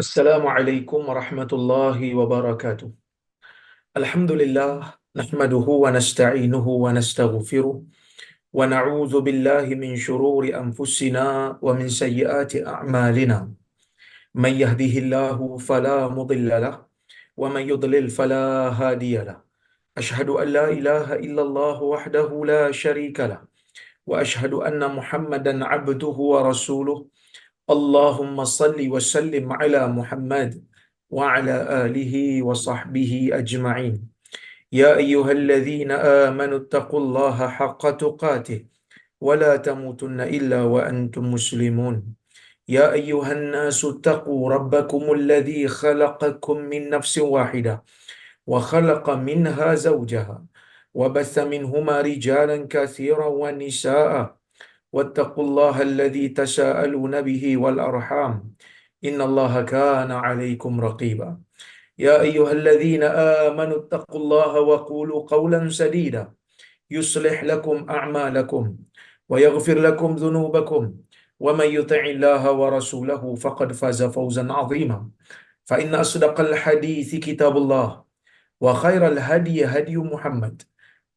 Assalamualaikum warahmatullahi wabarakatuh. Alhamdulillah, nahmaduhu wa nasta'inuhu wa nastaghfiruh wa na'udzu billahi min shururi anfusina wa min sayyiati a'malina. Man yahdihillahu fala mudilla lah wa man yudlil fala hadiya lah. Ashhadu an la ilaha illallah wahdahu la syarika lah wa ashhadu anna Muhammadan 'abduhu wa rasuluh. Allahumma salli wa sallim ala Muhammad wa ala alihi wa sahbihi ajma'in. Ya ayyuhalladzina amanu taqullaha haqqa tuqatih wa la tamutunna illa wa antum muslimun. Ya ayyuhan nasu taqu rabbakumul ladzi khalaqakum min nafsin wahidah wa khalaqa minha zawjaha wa batha minhuma rijalan katsiran wa nisaa'a. واتقوا الله الذي تساءلون به والأرحام إن الله كان عليكم رقيبا يا أيها الذين آمنوا اتقوا الله وقولوا قولا سديدا يصلح لكم أعمالكم ويغفر لكم ذنوبكم ومن يطع الله ورسوله فقد فاز فوزا عظيما فإن أصدق الحديث كتاب الله وخير الهدي هدي محمد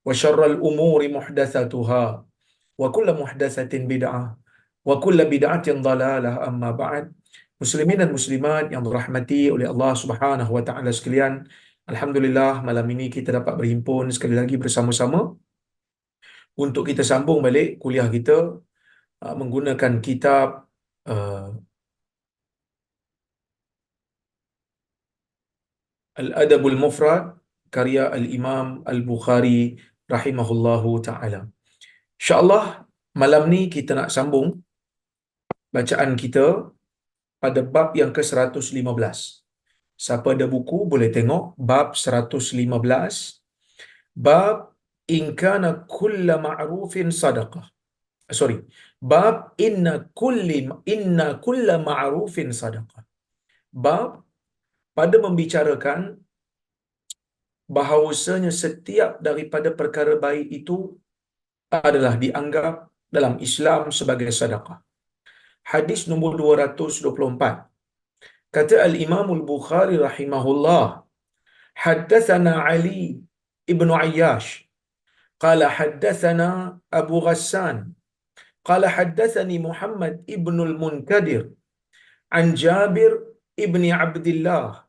وشر الأمور محدثاتها وكل محدثة بدعة وكل بدعة ضلالة أما بعد. Muslimin dan muslimat yang dirahmati oleh Allah Subhanahu wa taala sekalian, alhamdulillah malam ini kita dapat berhimpun sekali lagi bersama-sama untuk kita sambung balik kuliah kita menggunakan kitab uh, Al-Adabul Mufrad karya Al-Imam Al-Bukhari rahimahullahu taala. InsyaAllah malam ni kita nak sambung bacaan kita pada bab yang ke-115. Siapa ada buku boleh tengok bab 115. Bab in kana kulla ma'rufin sadaqah. Bab inna kulla ma'rufin sadaqah. Bab pada membicarakan bahawasanya setiap daripada perkara baik itu adalah dianggap dalam Islam sebagai sedekah. Hadis nombor 224. Kata Al-Imam Al-Bukhari rahimahullah, haddatsana Ali ibn Ayyash qala haddatsana Abu Ghassan qala haddatsani Muhammad ibn al-Munkadir an Jabir ibn Abdullah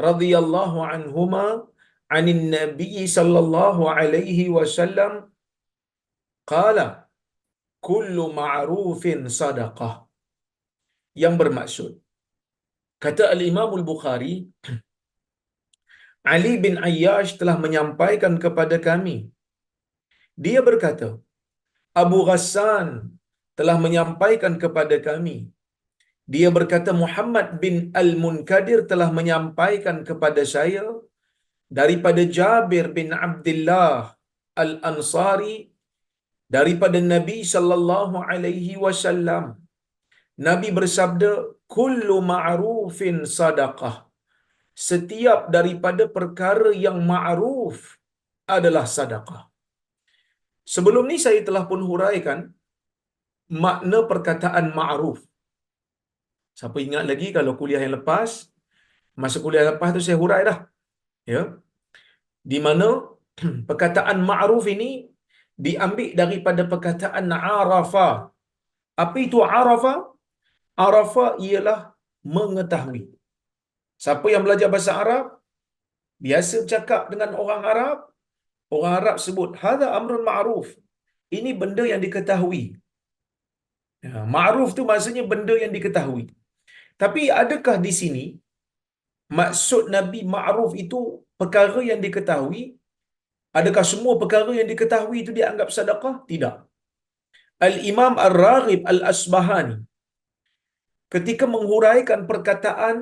radhiyallahu anhuma anin Nabi sallallahu alaihi wasallam qala kullu ma'rufin sadaqah. Yang bermaksud, kata Al-Imam Al-Bukhari, Ali bin Ayyash telah menyampaikan kepada kami. Dia berkata, Abu Ghassan telah menyampaikan kepada kami. Dia berkata, Muhammad bin Al-Munkadir telah menyampaikan kepada saya daripada Jabir bin Abdullah Al-Ansari daripada Nabi sallallahu alaihi wasallam. Nabi bersabda, kullu ma'rufin sadaqah. Setiap daripada perkara yang ma'ruf adalah sedekah. Sebelum ni saya telah pun huraikan makna perkataan ma'ruf. Siapa ingat lagi kalau kuliah yang lepas, masa kuliah lepas tu saya hurai dah. Ya. Di mana perkataan ma'ruf ini diambil daripada perkataan arafa. Apa itu arafa? Arafa ialah mengetahui. Siapa yang belajar bahasa Arab, biasa bercakap dengan orang Arab sebut, hadha amrun ma'ruf. Ini benda yang diketahui. Ya, ma'ruf tu maksudnya benda yang diketahui. Tapi adakah di sini maksud Nabi ma'ruf itu perkara yang diketahui? Adakah semua perkara yang diketahui itu dianggap sedekah? Tidak. Al-Imam Ar-Raghib Al-Asbahani ketika menghuraikan perkataan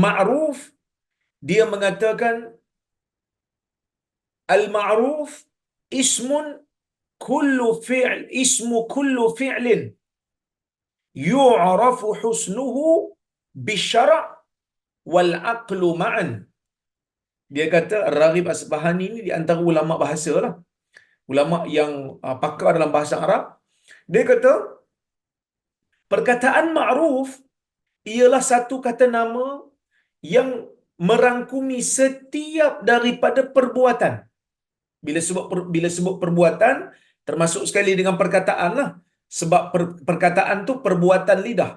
ma'ruf, dia mengatakan al-ma'ruf ismu kullu fi'lin yu'rafu husnuhu bisyara' wal aqlu ma'an. Dia kata Ar-Raghib Asbahani ini di antara ulama bahasa lah. Ulama yang pakar dalam bahasa Arab. Dia kata perkataan ma'ruf ialah satu kata nama yang merangkumi setiap daripada perbuatan. Bila sebut perbuatan, termasuk sekali dengan perkataan lah. Sebab perkataan tu perbuatan lidah.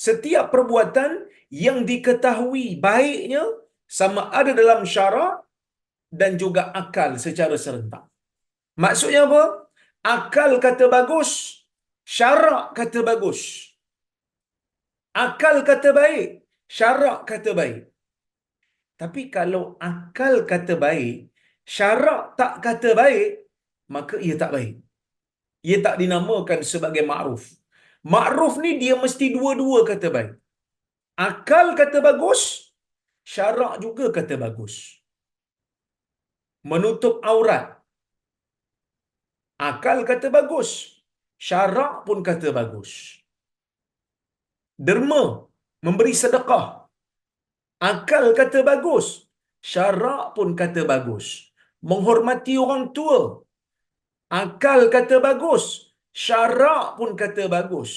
Setiap perbuatan yang diketahui baiknya sama ada dalam syarak dan juga akal secara serentak. Maksudnya apa? Akal kata bagus, syarak kata bagus. Akal kata baik, syarak kata baik. Tapi kalau akal kata baik, syarak tak kata baik, maka ia tak baik. Ia tak dinamakan sebagai ma'ruf. Ma'ruf ni dia mesti dua-dua kata baik. Akal kata bagus, syarak juga kata bagus. Menutup aurat, akal kata bagus, syarak pun kata bagus. Derma, memberi sedekah, akal kata bagus, syarak pun kata bagus. Menghormati orang tua, akal kata bagus, syarak pun kata bagus.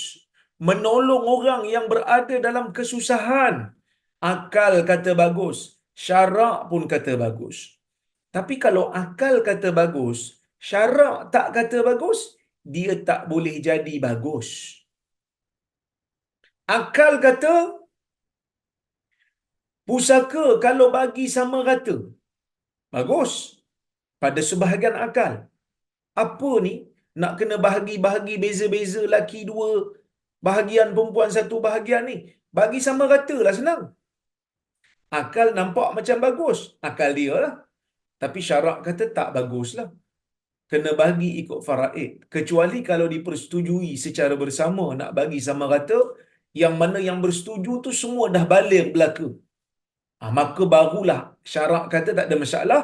Menolong orang yang berada dalam kesusahan, akal kata bagus, syarak pun kata bagus. Tapi kalau akal kata bagus, syarak tak kata bagus, dia tak boleh jadi bagus. Akal kata, pusaka kalau bagi sama rata, bagus pada sebahagian akal. Apa ni? Nak kena bahagi-bahagi beza-beza laki dua bahagian, perempuan satu bahagian ni. Bagi sama rata lah senang. Akal nampak macam bagus, akal dia lah. Tapi syarak kata tak bagus lah. Kena bagi ikut faraid. Kecuali kalau dipersetujui secara bersama nak bagi sama rata, yang mana yang bersetuju tu semua dah baligh belaka. Maka barulah syarak kata tak ada masalah,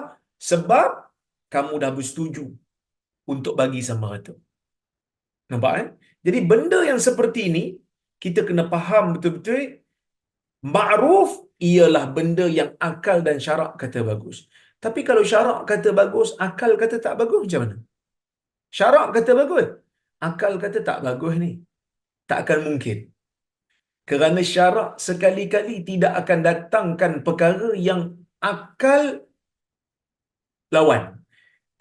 sebab kamu dah bersetuju untuk bagi sama rata. Nampak Jadi benda yang seperti ini, kita kena faham betul-betul. Ma'ruf ialah benda yang akal dan syarak kata bagus. Tapi kalau syarak kata bagus, akal kata tak bagus, macam mana? Syarak kata bagus, akal kata tak bagus ni. Tak akan mungkin. Kerana syarak sekali-kali tidak akan datangkan perkara yang akal lawan.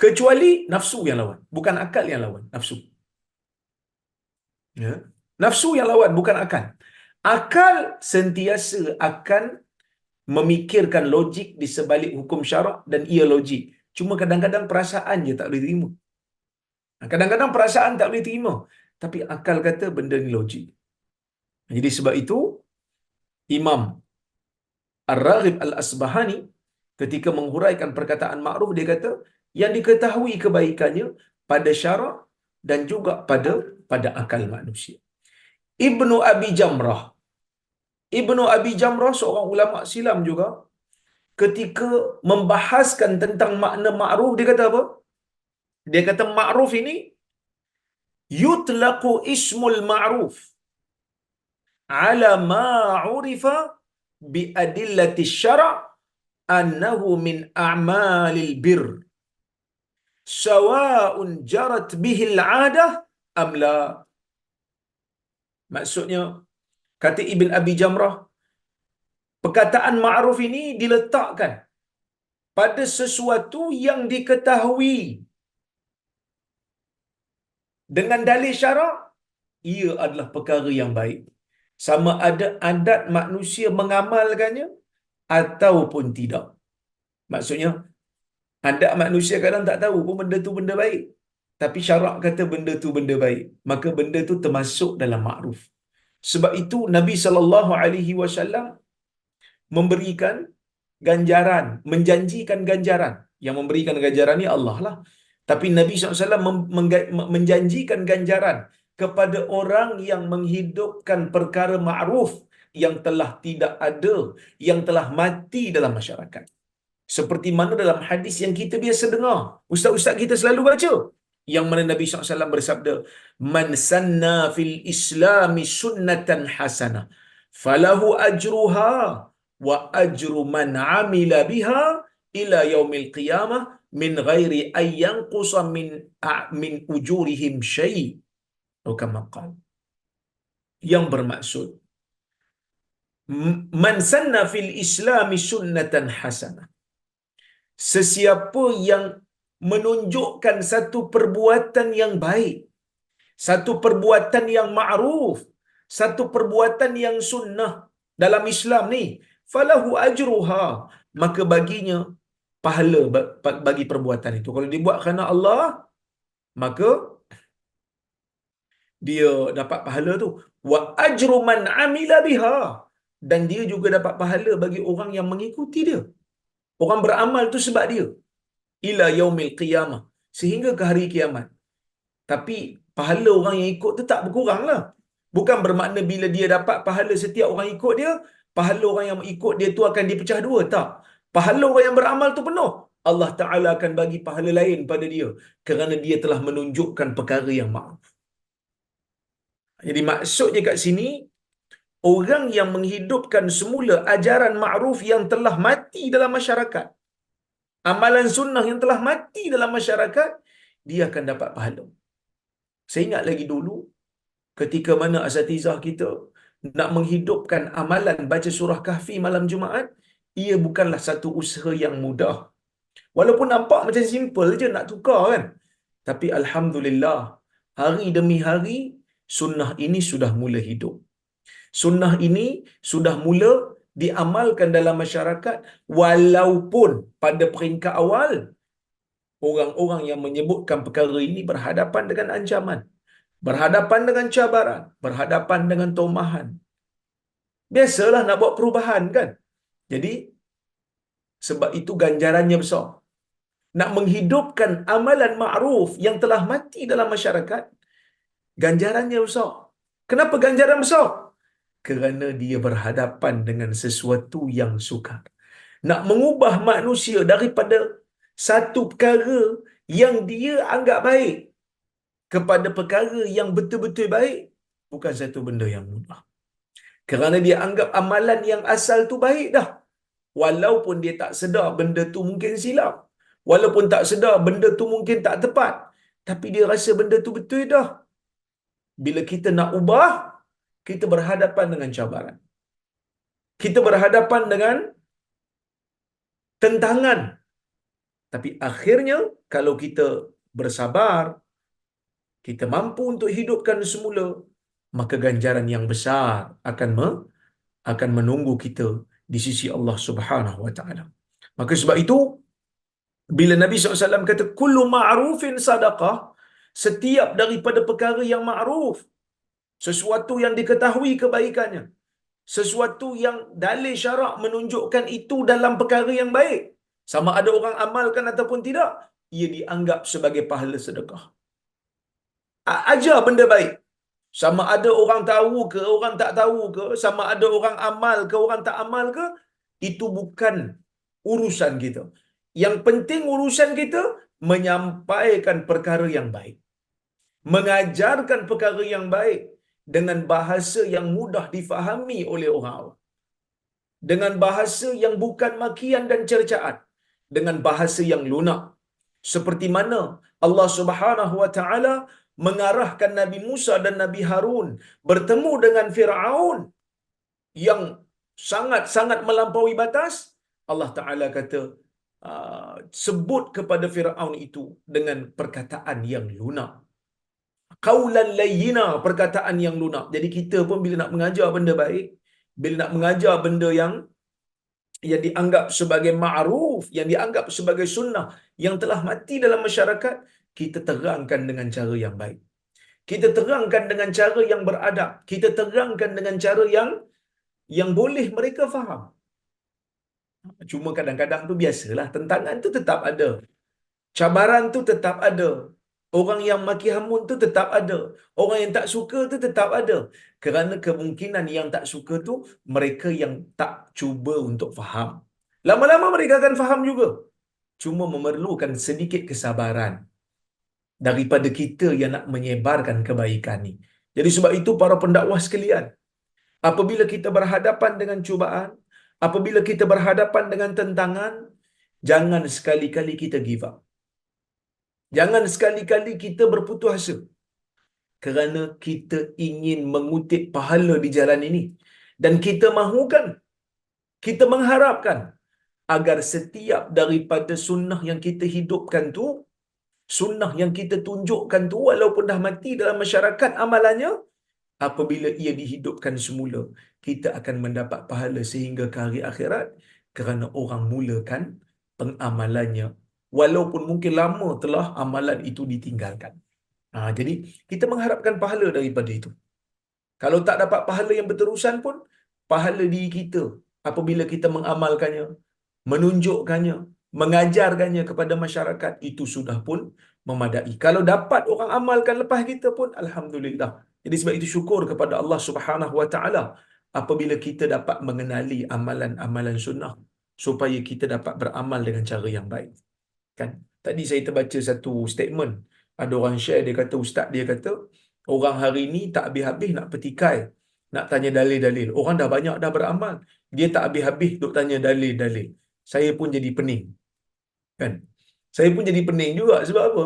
Kecuali nafsu yang lawan. Bukan akal yang lawan, nafsu. Ya. Nafsu yang lawan, bukan akal. Akal sentiasa akan memikirkan logik di sebalik hukum syarak dan ia logik. Cuma kadang-kadang perasaan je tak boleh terima. Kadang-kadang perasaan tak boleh terima. Tapi akal kata benda ni logik. Jadi sebab itu, Imam Ar-Raghib Al-Asbahani ketika menghuraikan perkataan ma'ruf, dia kata, yang diketahui kebaikannya pada syarak dan juga pada akal manusia. Ibnu Abi Jamrah. Ibnu Abi Jamrah seorang ulama silam juga, ketika membahaskan tentang makna ma'ruf, dia kata apa? Dia kata ma'ruf ini yutlaqu ismul ma'ruf ala ma 'urifa bi adillati syara' annahu min a'malil bir sawa'un jarat bihil 'adah am la. Maksudnya, kata Ibn Abi Jamrah, perkataan ma'ruf ini diletakkan pada sesuatu yang diketahui dengan dalil syarak, ia adalah perkara yang baik. Sama ada adat manusia mengamalkannya ataupun tidak. Maksudnya, adat manusia kadang tak tahu pun benda tu benda baik. Tapi syarak kata benda tu benda baik. Maka benda tu termasuk dalam ma'ruf. Sebab itu Nabi SAW memberikan ganjaran, menjanjikan ganjaran. Yang memberikan ganjaran ni Allah lah. Tapi Nabi SAW menjanjikan ganjaran kepada orang yang menghidupkan perkara ma'ruf yang telah tidak ada, yang telah mati dalam masyarakat. Seperti mana dalam hadis yang kita biasa dengar, ustaz-ustaz kita selalu baca, yang mana Nabi SAW bersabda, man sanna fil islami sunnatan hasanah falahu ajruha wa ajru man amila biha ila yaumil qiyamah min ghairi ay yanqusa min ujurihim syai'. Atau kama qala. Yang bermaksud, Man sanna fil islami sunnatan hasanah. Sesiapa yang menunjukkan satu perbuatan yang baik, satu perbuatan yang ma'ruf, satu perbuatan yang sunnah dalam Islam ni, falahu ajruha, maka baginya pahala bagi perbuatan itu. Kalau dibuat kerana Allah, maka dia dapat pahala tu. Wa ajru man amila biha, dan dia juga dapat pahala bagi orang yang mengikuti dia. Orang beramal tu sebab dia. Ila yaumil qiyamah, sehingga ke hari kiamat. Tapi pahala orang yang ikut tu tak berkurang lah. Bukan bermakna bila dia dapat pahala setiap orang ikut dia, pahala orang yang ikut dia tu akan dipecah dua. Tak. Pahala orang yang beramal tu penuh. Allah Ta'ala akan bagi pahala lain pada dia kerana dia telah menunjukkan perkara yang ma'ruf. Jadi maksudnya kat sini, orang yang menghidupkan semula ajaran ma'ruf yang telah mati dalam masyarakat, amalan sunnah yang telah mati dalam masyarakat, dia akan dapat pahala. Saya ingat lagi dulu, ketika mana asatizah kita nak menghidupkan amalan baca surah Kahfi malam Jumaat, ia bukanlah satu usaha yang mudah. Walaupun nampak macam simple je nak tukar kan. Tapi Alhamdulillah, hari demi hari, sunnah ini sudah mula hidup. Sunnah ini sudah mula diamalkan dalam masyarakat, walaupun pada peringkat awal, orang-orang yang menyebutkan perkara ini berhadapan dengan ancaman, berhadapan dengan cabaran, berhadapan dengan tomahan. Biasalah nak buat perubahan kan. Jadi, sebab itu ganjarannya besar. Nak menghidupkan amalan ma'ruf yang telah mati dalam masyarakat, ganjarannya besar. Kenapa ganjaran besar? Kerana dia berhadapan dengan sesuatu yang sukar. Nak mengubah manusia daripada satu perkara yang dia anggap baik kepada perkara yang betul-betul baik, bukan satu benda yang mudah. Kerana dia anggap amalan yang asal tu baik dah. Walaupun dia tak sedar benda tu mungkin silap. Walaupun tak sedar benda tu mungkin tak tepat. Tapi dia rasa benda tu betul dah. Bila kita nak ubah, kita berhadapan dengan cabaran. Kita berhadapan dengan tentangan. Tapi akhirnya, kalau kita bersabar, kita mampu untuk hidupkan semula, maka ganjaran yang besar akan menunggu kita di sisi Allah Subhanahu wa taala. Maka sebab itu, bila Nabi SAW kata kullu ma'rufin sadaqah, setiap daripada perkara yang ma'ruf, sesuatu yang diketahui kebaikannya, sesuatu yang dalil syarak menunjukkan itu dalam perkara yang baik, sama ada orang amalkan ataupun tidak, ia dianggap sebagai pahala sedekah. Ajar benda baik, sama ada orang tahu ke orang tak tahu ke, sama ada orang amal ke orang tak amal ke, itu bukan urusan kita. Yang penting urusan kita menyampaikan perkara yang baik, mengajarkan perkara yang baik dengan bahasa yang mudah difahami oleh orang awam, dengan bahasa yang bukan makian dan cercaan, dengan bahasa yang lunak. Seperti mana Allah Subhanahu wa taala mengarahkan Nabi Musa dan Nabi Harun bertemu dengan Firaun yang sangat-sangat melampaui batas. Allah Taala kata, sebut kepada Firaun itu dengan perkataan yang lunak. Qaulan layyina, perkataan yang lunak. Jadi kita pun bila nak mengajar benda baik, bila nak mengajar benda yang dianggap sebagai ma'ruf, yang dianggap sebagai sunnah, yang telah mati dalam masyarakat, kita terangkan dengan cara yang baik. Kita terangkan dengan cara yang beradab. Kita terangkan dengan cara yang boleh mereka faham. Cuma kadang-kadang tu biasalah, tentangan tu tetap ada. Cabaran tu tetap ada. Orang yang maki hamun tu tetap ada. Orang yang tak suka tu tetap ada. Kerana kemungkinan yang tak suka tu, mereka yang tak cuba untuk faham. Lama-lama mereka akan faham juga. Cuma memerlukan sedikit kesabaran daripada kita yang nak menyebarkan kebaikan ni. Jadi sebab itu para pendakwah sekalian, apabila kita berhadapan dengan cubaan, apabila kita berhadapan dengan tentangan, jangan sekali-kali kita give up. Jangan sekali-kali kita berputus asa. Kerana kita ingin mengutip pahala di jalan ini. Dan kita mahukan, kita mengharapkan agar setiap daripada sunnah yang kita hidupkan tu, sunnah yang kita tunjukkan tu, walaupun dah mati dalam masyarakat amalannya, apabila ia dihidupkan semula, kita akan mendapat pahala sehingga ke hari akhirat, kerana orang mulakan pengamalannya walaupun mungkin lama telah amalan itu ditinggalkan. Jadi kita mengharapkan pahala daripada itu. Kalau tak dapat pahala yang berterusan pun, pahala diri kita apabila kita mengamalkannya, menunjukkannya, mengajarkannya kepada masyarakat, itu sudah pun memadai. Kalau dapat orang amalkan lepas kita pun, alhamdulillah. Jadi sebab itu syukur kepada Allah Subhanahu Wa Taala apabila kita dapat mengenali amalan-amalan sunnah, supaya kita dapat beramal dengan cara yang baik. Kan? Tadi saya terbaca satu statement. Ada orang share, dia kata, ustaz dia kata, orang hari ni tak habis-habis nak petikai, nak tanya dalil-dalil. Orang dah banyak dah beramal, dia tak habis-habis duk tanya dalil-dalil. Saya pun jadi pening. Kan? Saya pun jadi pening juga. Sebab apa?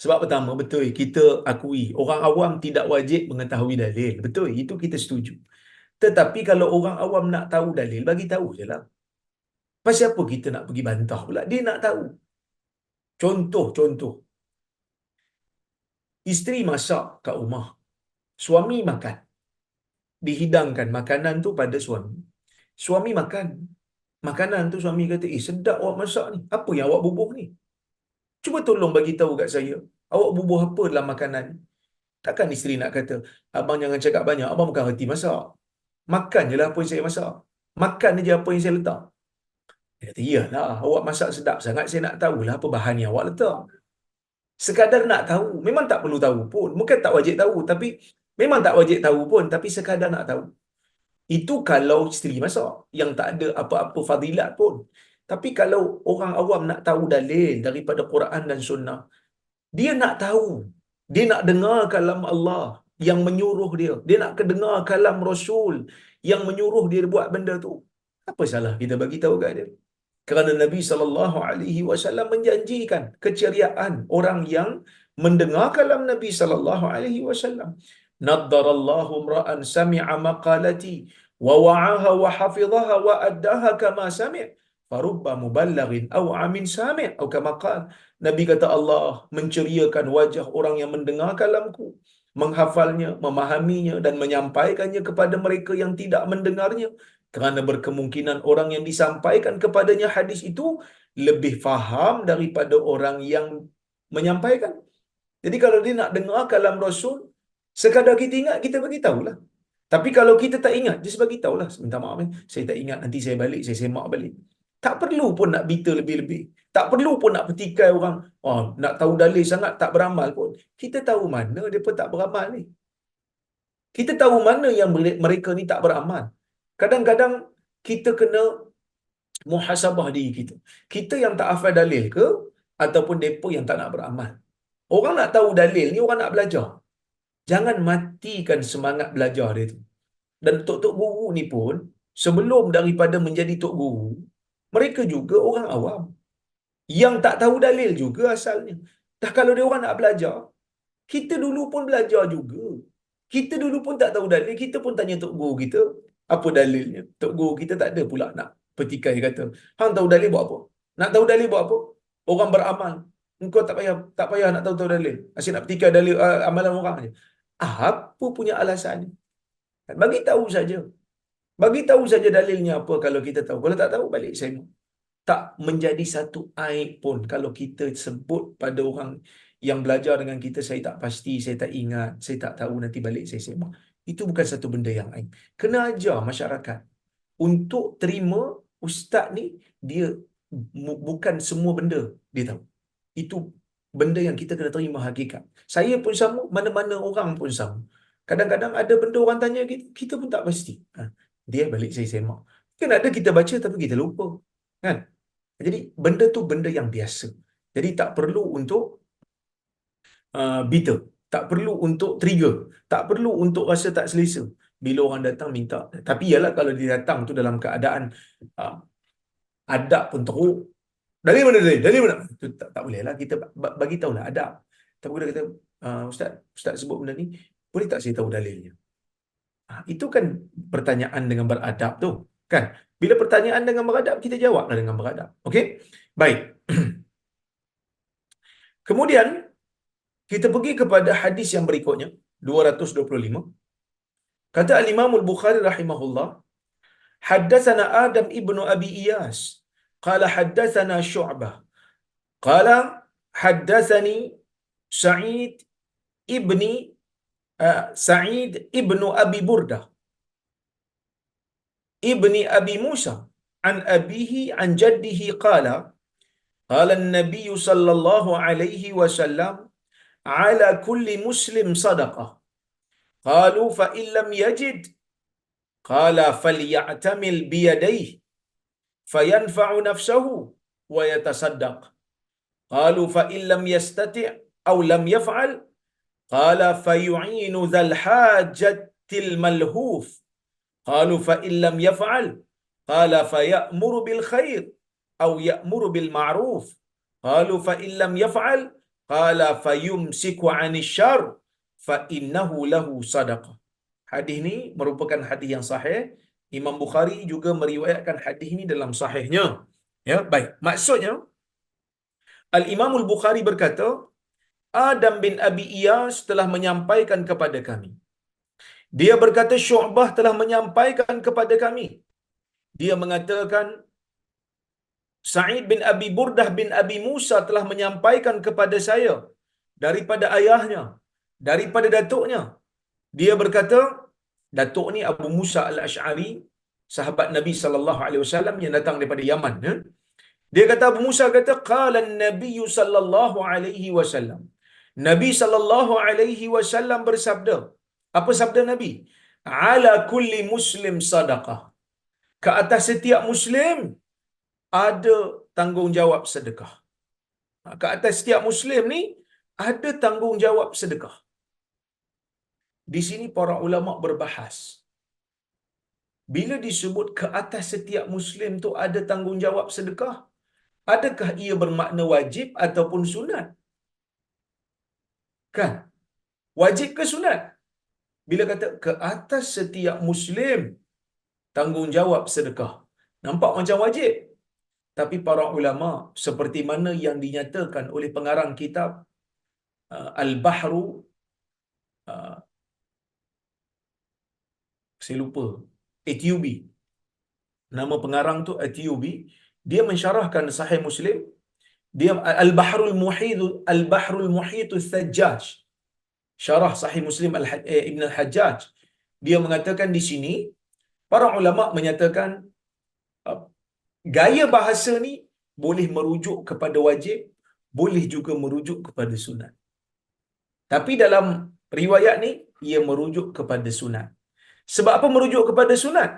Sebab pertama, betul, kita akui orang awam tidak wajib mengetahui dalil. Betul, itu kita setuju. Tetapi kalau orang awam nak tahu dalil, bagi tahu je lah. Pasal apa kita nak pergi bantah pula? Dia nak tahu. Contoh, isteri masak kat rumah, suami makan, dihidangkan makanan tu pada suami. Suami makan makanan tu, suami kata, sedap awak masak ni. Apa yang awak bubuh ni? Cuba tolong bagi tahu kat saya. Awak bubuh apa dalam makanan ni? Takkan isteri nak kata, abang jangan cakap banyak, abang bukan reti masak. Makan je lah apa yang saya masak. Makan je apa yang saya letak. Dia kata, iyalah, awak masak sedap sangat, saya nak tahulah apa bahan yang awak letak. Sekadar nak tahu, memang tak perlu tahu pun. Bukan tak wajib tahu, tapi memang tak wajib tahu pun, tapi sekadar nak tahu. Itu kalau isteri masak, yang tak ada apa-apa fadilat pun. Tapi kalau orang awam nak tahu dalil daripada Quran dan Sunnah, dia nak tahu. Dia nak dengar kalam Allah yang menyuruh dia. Dia nak dengar kalam Rasul yang menyuruh dia buat benda tu. Apa salah kita bagi tahu kat dia? Kerana Nabi SAW menjanjikan keceriaan orang yang mendengar kalam Nabi SAW. Naddarallahu imra'an sami'a maqalati wa wa'aha wa hafizaha wa addaha kama sami', farubba muballighin aw amin sami', atau kama qala. Nabi kata, Allah menceriakan wajah orang yang mendengar kalamku, menghafalnya, memahaminya dan menyampaikannya kepada mereka yang tidak mendengarnya. Kerana berkemungkinan orang yang disampaikan kepadanya hadis itu lebih faham daripada orang yang menyampaikan. Jadi kalau dia nak dengar kalam Rasul, sekadar kita ingat, kita bagi tahulah. Tapi kalau kita tak ingat, just bagi tahulah. Minta maaf, saya tak ingat, nanti saya balik, saya semak balik. Tak perlu pun nak bita lebih-lebih. Tak perlu pun nak petikai orang. Nak tahu dalil sangat, tak beramal pun. Kita tahu mana dia pun tak beramal ni. Kita tahu mana yang mereka ni tak beramal. Kadang-kadang kita kena muhasabah diri kita. Kita yang tak hafal dalil ke, ataupun mereka yang tak nak beramal? Orang nak tahu dalil ni, orang nak belajar. Jangan matikan semangat belajar dia tu. Dan tok-tok guru ni pun, sebelum daripada menjadi tok guru, mereka juga orang awam yang tak tahu dalil juga asalnya. Dah kalau dia orang nak belajar, kita dulu pun belajar juga. Kita dulu pun tak tahu dalil, kita pun tanya tok guru kita, apa dalilnya? Tok guru kita tak ada pula nak petikai, kata, hang tahu dalil buat apa? Nak tahu dalil buat apa? Orang beramal. Engkau tak payah nak tahu dalil. Asyik nak petikai dalil amalan orang aja. Apa punya alasannya? Bagi tahu saja. Bagi tahu saja dalilnya apa kalau kita tahu. Kalau tak tahu, balik saya. Tak menjadi satu aib pun kalau kita sebut pada orang yang belajar dengan kita, saya tak pasti, saya tak ingat, saya tak tahu, nanti balik saya semak. Itu bukan satu benda yang aib. Kena ajar masyarakat untuk terima ustaz ni, dia bukan semua benda dia tahu. Itu benda yang kita kena terima hakikat. Saya pun sama, mana-mana orang pun sama. Kadang-kadang ada benda orang tanya kita, kita pun tak pasti. Dia balik saya semak. Kan ada kita baca tapi kita lupa. Kan? Jadi benda tu benda yang biasa. Jadi tak perlu untuk bitter. Tak perlu untuk trigger. Tak perlu untuk rasa tak selesa bila orang datang minta. Tapi ialah kalau dia datang tu dalam keadaan adab pun teruk. Dari mana dalil? Dari mana? Tu tak boleh lah. Kita bagi tahulah adab. Tapi kita kata, Ustaz sebut benda ni, boleh tak saya tahu dalilnya? Itu kan pertanyaan dengan beradab tu. Kan? Bila pertanyaan dengan beradab, kita jawablah dengan beradab. Okey? Baik. Kemudian, kita pergi kepada hadis yang berikutnya, 225. Kata Al-Imam Al-Bukhari rahimahullah, haddatsana Adam ibnu Abi Iyas, qala haddatsana Syu'bah, qala haddatsani Sa'id ibni Sa'id ibnu Abi Burdah ibni Abi Musa an abihi an jaddihi qala qala an-nabiy sallallahu alaihi wasallam ala kulli muslim sadaqah qalu fa in lam yajid qala falyatamil biyadayhi fayanfa'u nafsahu wa yatasaddaq qalu fa in lam yastati' aw lam yaf'al qala fayu'inu dhal hajatil malhuf qalu fa in lam yaf'al qala fayamuru bil khair aw ya'muru bil ma'ruf qalu fa in lam yaf'al qala fayumsiku 'anil syarr fa innahu lahu sadaqah. Hadis ni merupakan hadis yang sahih. Imam Bukhari juga meriwayatkan hadis ini dalam sahihnya. Ya, baik. Maksudnya Al-Imam Al-Bukhari berkata, Adam bin Abi Iyas telah menyampaikan kepada kami. Dia berkata Syu'bah telah menyampaikan kepada kami. Dia mengatakan Sa'id bin Abi Burdah bin Abi Musa telah menyampaikan kepada saya daripada ayahnya, daripada datuknya. Dia berkata, datuk ni Abu Musa Al-Ash'ari, sahabat Nabi sallallahu alaihi wasallam yang datang daripada Yaman, ya. Dia kata, Abu Musa kata, qala an-nabiy sallallahu alaihi wasallam. Nabi sallallahu alaihi wasallam bersabda. Apa sabda Nabi? Ala kulli muslim sadaqah. Ke atas setiap muslim ada tanggungjawab sedekah. Ke atas setiap muslim ni ada tanggungjawab sedekah. Di sini para ulama berbahas. Bila disebut ke atas setiap muslim tu ada tanggungjawab sedekah, adakah ia bermakna wajib ataupun sunat? Kan? Wajib ke sunat? Bila kata ke atas setiap muslim tanggungjawab sedekah, nampak macam wajib. Tapi para ulama seperti mana yang dinyatakan oleh pengarang kitab Al-Bahru, saya lupa, Atyubi. Nama pengarang tu Atyubi. Dia mensyarahkan Sahih Muslim. Dia Al-Bahrul Muhit Al-Thajjaj. Syarah Sahih Muslim Ibn Al-Hajjaj. Dia mengatakan di sini, para ulama menyatakan gaya bahasa ni boleh merujuk kepada wajib, boleh juga merujuk kepada sunat. Tapi dalam riwayat ni, ia merujuk kepada sunat. Sebab apa merujuk kepada sunat?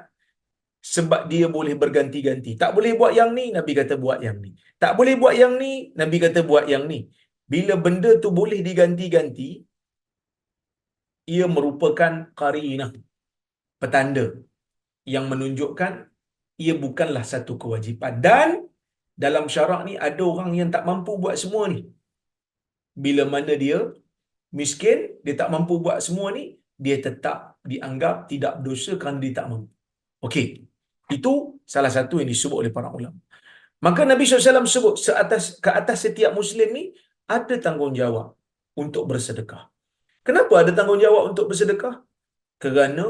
Sebab dia boleh berganti-ganti. Tak boleh buat yang ni, Nabi kata buat yang ni. Tak boleh buat yang ni, Nabi kata buat yang ni. Bila benda tu boleh diganti-ganti, ia merupakan qarinah, petanda yang menunjukkan ia bukanlah satu kewajipan. Dan dalam syarak ni ada orang yang tak mampu buat semua ni. Bila mana dia miskin, dia tak mampu buat semua ni, dia tetap dianggap tidak berdosa kerana dia tak mampu. Okey. Itu salah satu yang disebut oleh para ulama. Maka Nabi SAW sebut ke atas setiap Muslim ni ada tanggungjawab untuk bersedekah. Kenapa ada tanggungjawab untuk bersedekah? Kerana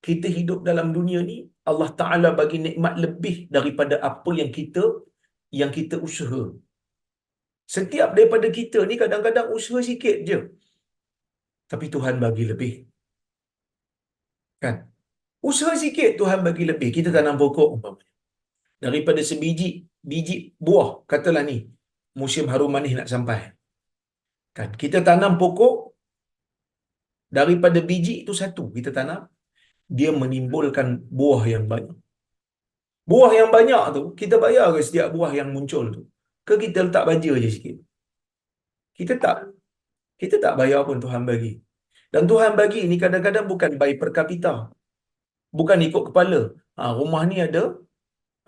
kita hidup dalam dunia ni, Allah Ta'ala bagi nikmat lebih daripada apa yang kita usaha. Setiap daripada kita ni kadang-kadang usaha sikit je. Tapi Tuhan bagi lebih. Kan? Usaha sikit Tuhan bagi lebih. Kita tanam pokok umpamanya. Daripada biji buah, katalah ni, musim harum manis nak sampai. Kan? Kita tanam pokok, daripada biji itu satu kita tanam, dia menimbulkan buah yang banyak. Buah yang banyak tu, kita bayar ke setiap buah yang muncul tu? Ke kita letak baja je sikit? Kita tak bayar pun Tuhan bagi. Dan Tuhan bagi ni kadang-kadang bukan by per kapita. Bukan ikut kepala. Rumah ni ada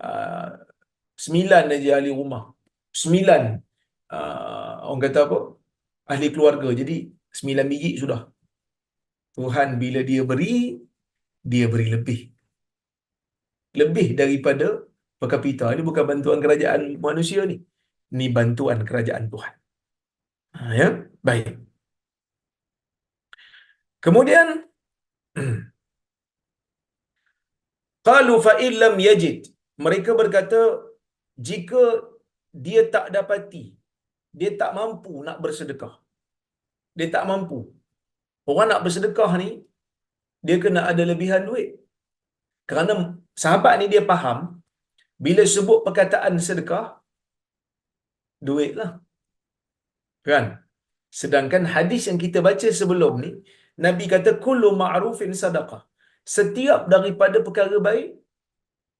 9 aja ahli rumah. 9 orang kata apa? Ahli keluarga. Jadi 9 biji sudah. Tuhan bila dia beri, dia beri lebih. Lebih daripada per kapita. Ini bukan bantuan kerajaan manusia ni. Ni bantuan kerajaan Tuhan. Ya, baik. Kemudian qalu fa illam yajid. Mereka berkata, jika dia tak dapati, dia tak mampu nak bersedekah. Dia tak mampu. Orang nak bersedekah ni, dia kena ada lebihan duit. Kerana sahabat ni dia faham, bila sebut perkataan sedekah, duit lah. Kan? Sedangkan hadis yang kita baca sebelum ni, Nabi kata, kullu ma'rufin sadaqah. Setiap daripada perkara baik,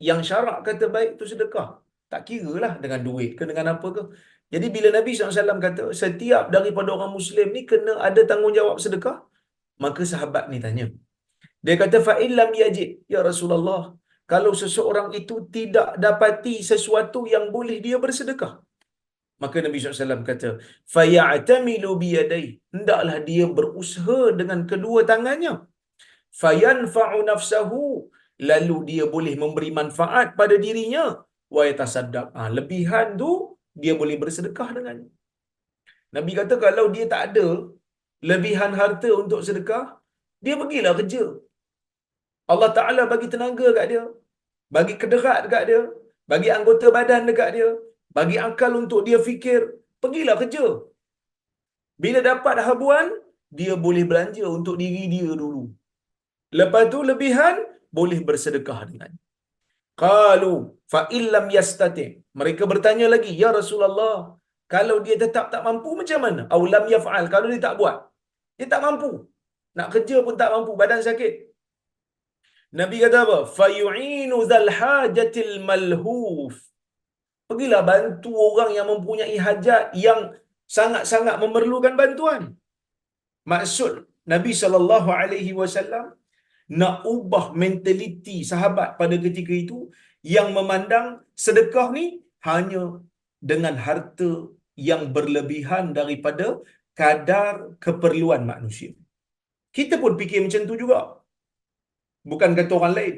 yang syarak kata baik tu sedekah. Tak kira lah dengan duit ke dengan apa ke. Jadi bila Nabi SAW kata, setiap daripada orang Muslim ni kena ada tanggungjawab sedekah, maka sahabat ni tanya. Dia kata, fa'illam yajid, ya Rasulullah, kalau seseorang itu tidak dapati sesuatu yang boleh dia bersedekah, maka Nabi SAW kata, fayatamilu biyadai, hendaklah dia berusaha dengan kedua tangannya, fayanfa'u nafsahu, lalu dia boleh memberi manfaat pada dirinya, wa yatasaddaq, lebihan tu dia boleh bersedekah dengan. Nabi kata kalau dia tak ada lebihan harta untuk sedekah, dia pergilah kerja. Allah Ta'ala bagi tenaga kat dia, bagi kederat dekat dia, bagi anggota badan dekat dia, bagi akal untuk dia fikir, pergilah kerja. Bila dapat habuan, dia boleh belanja untuk diri dia dulu. Lepas tu lebihan, boleh bersedekah dengan. Qalu fa illam yastati. Mereka bertanya lagi, ya Rasulullah, kalau dia tetap tak mampu macam mana? Aw lam yaf'al, kalau dia tak buat. Dia tak mampu. Nak kerja pun tak mampu, badan sakit. Nabi kata apa? Fayu'inu zal hajatil malhuf. Pergilah bantu orang yang mempunyai hajat, yang sangat-sangat memerlukan bantuan. Maksud Nabi SAW nak ubah mentaliti sahabat pada ketika itu, yang memandang sedekah ni hanya dengan harta yang berlebihan daripada kadar keperluan manusia. Kita pun fikir macam tu juga. Bukan kata orang lain.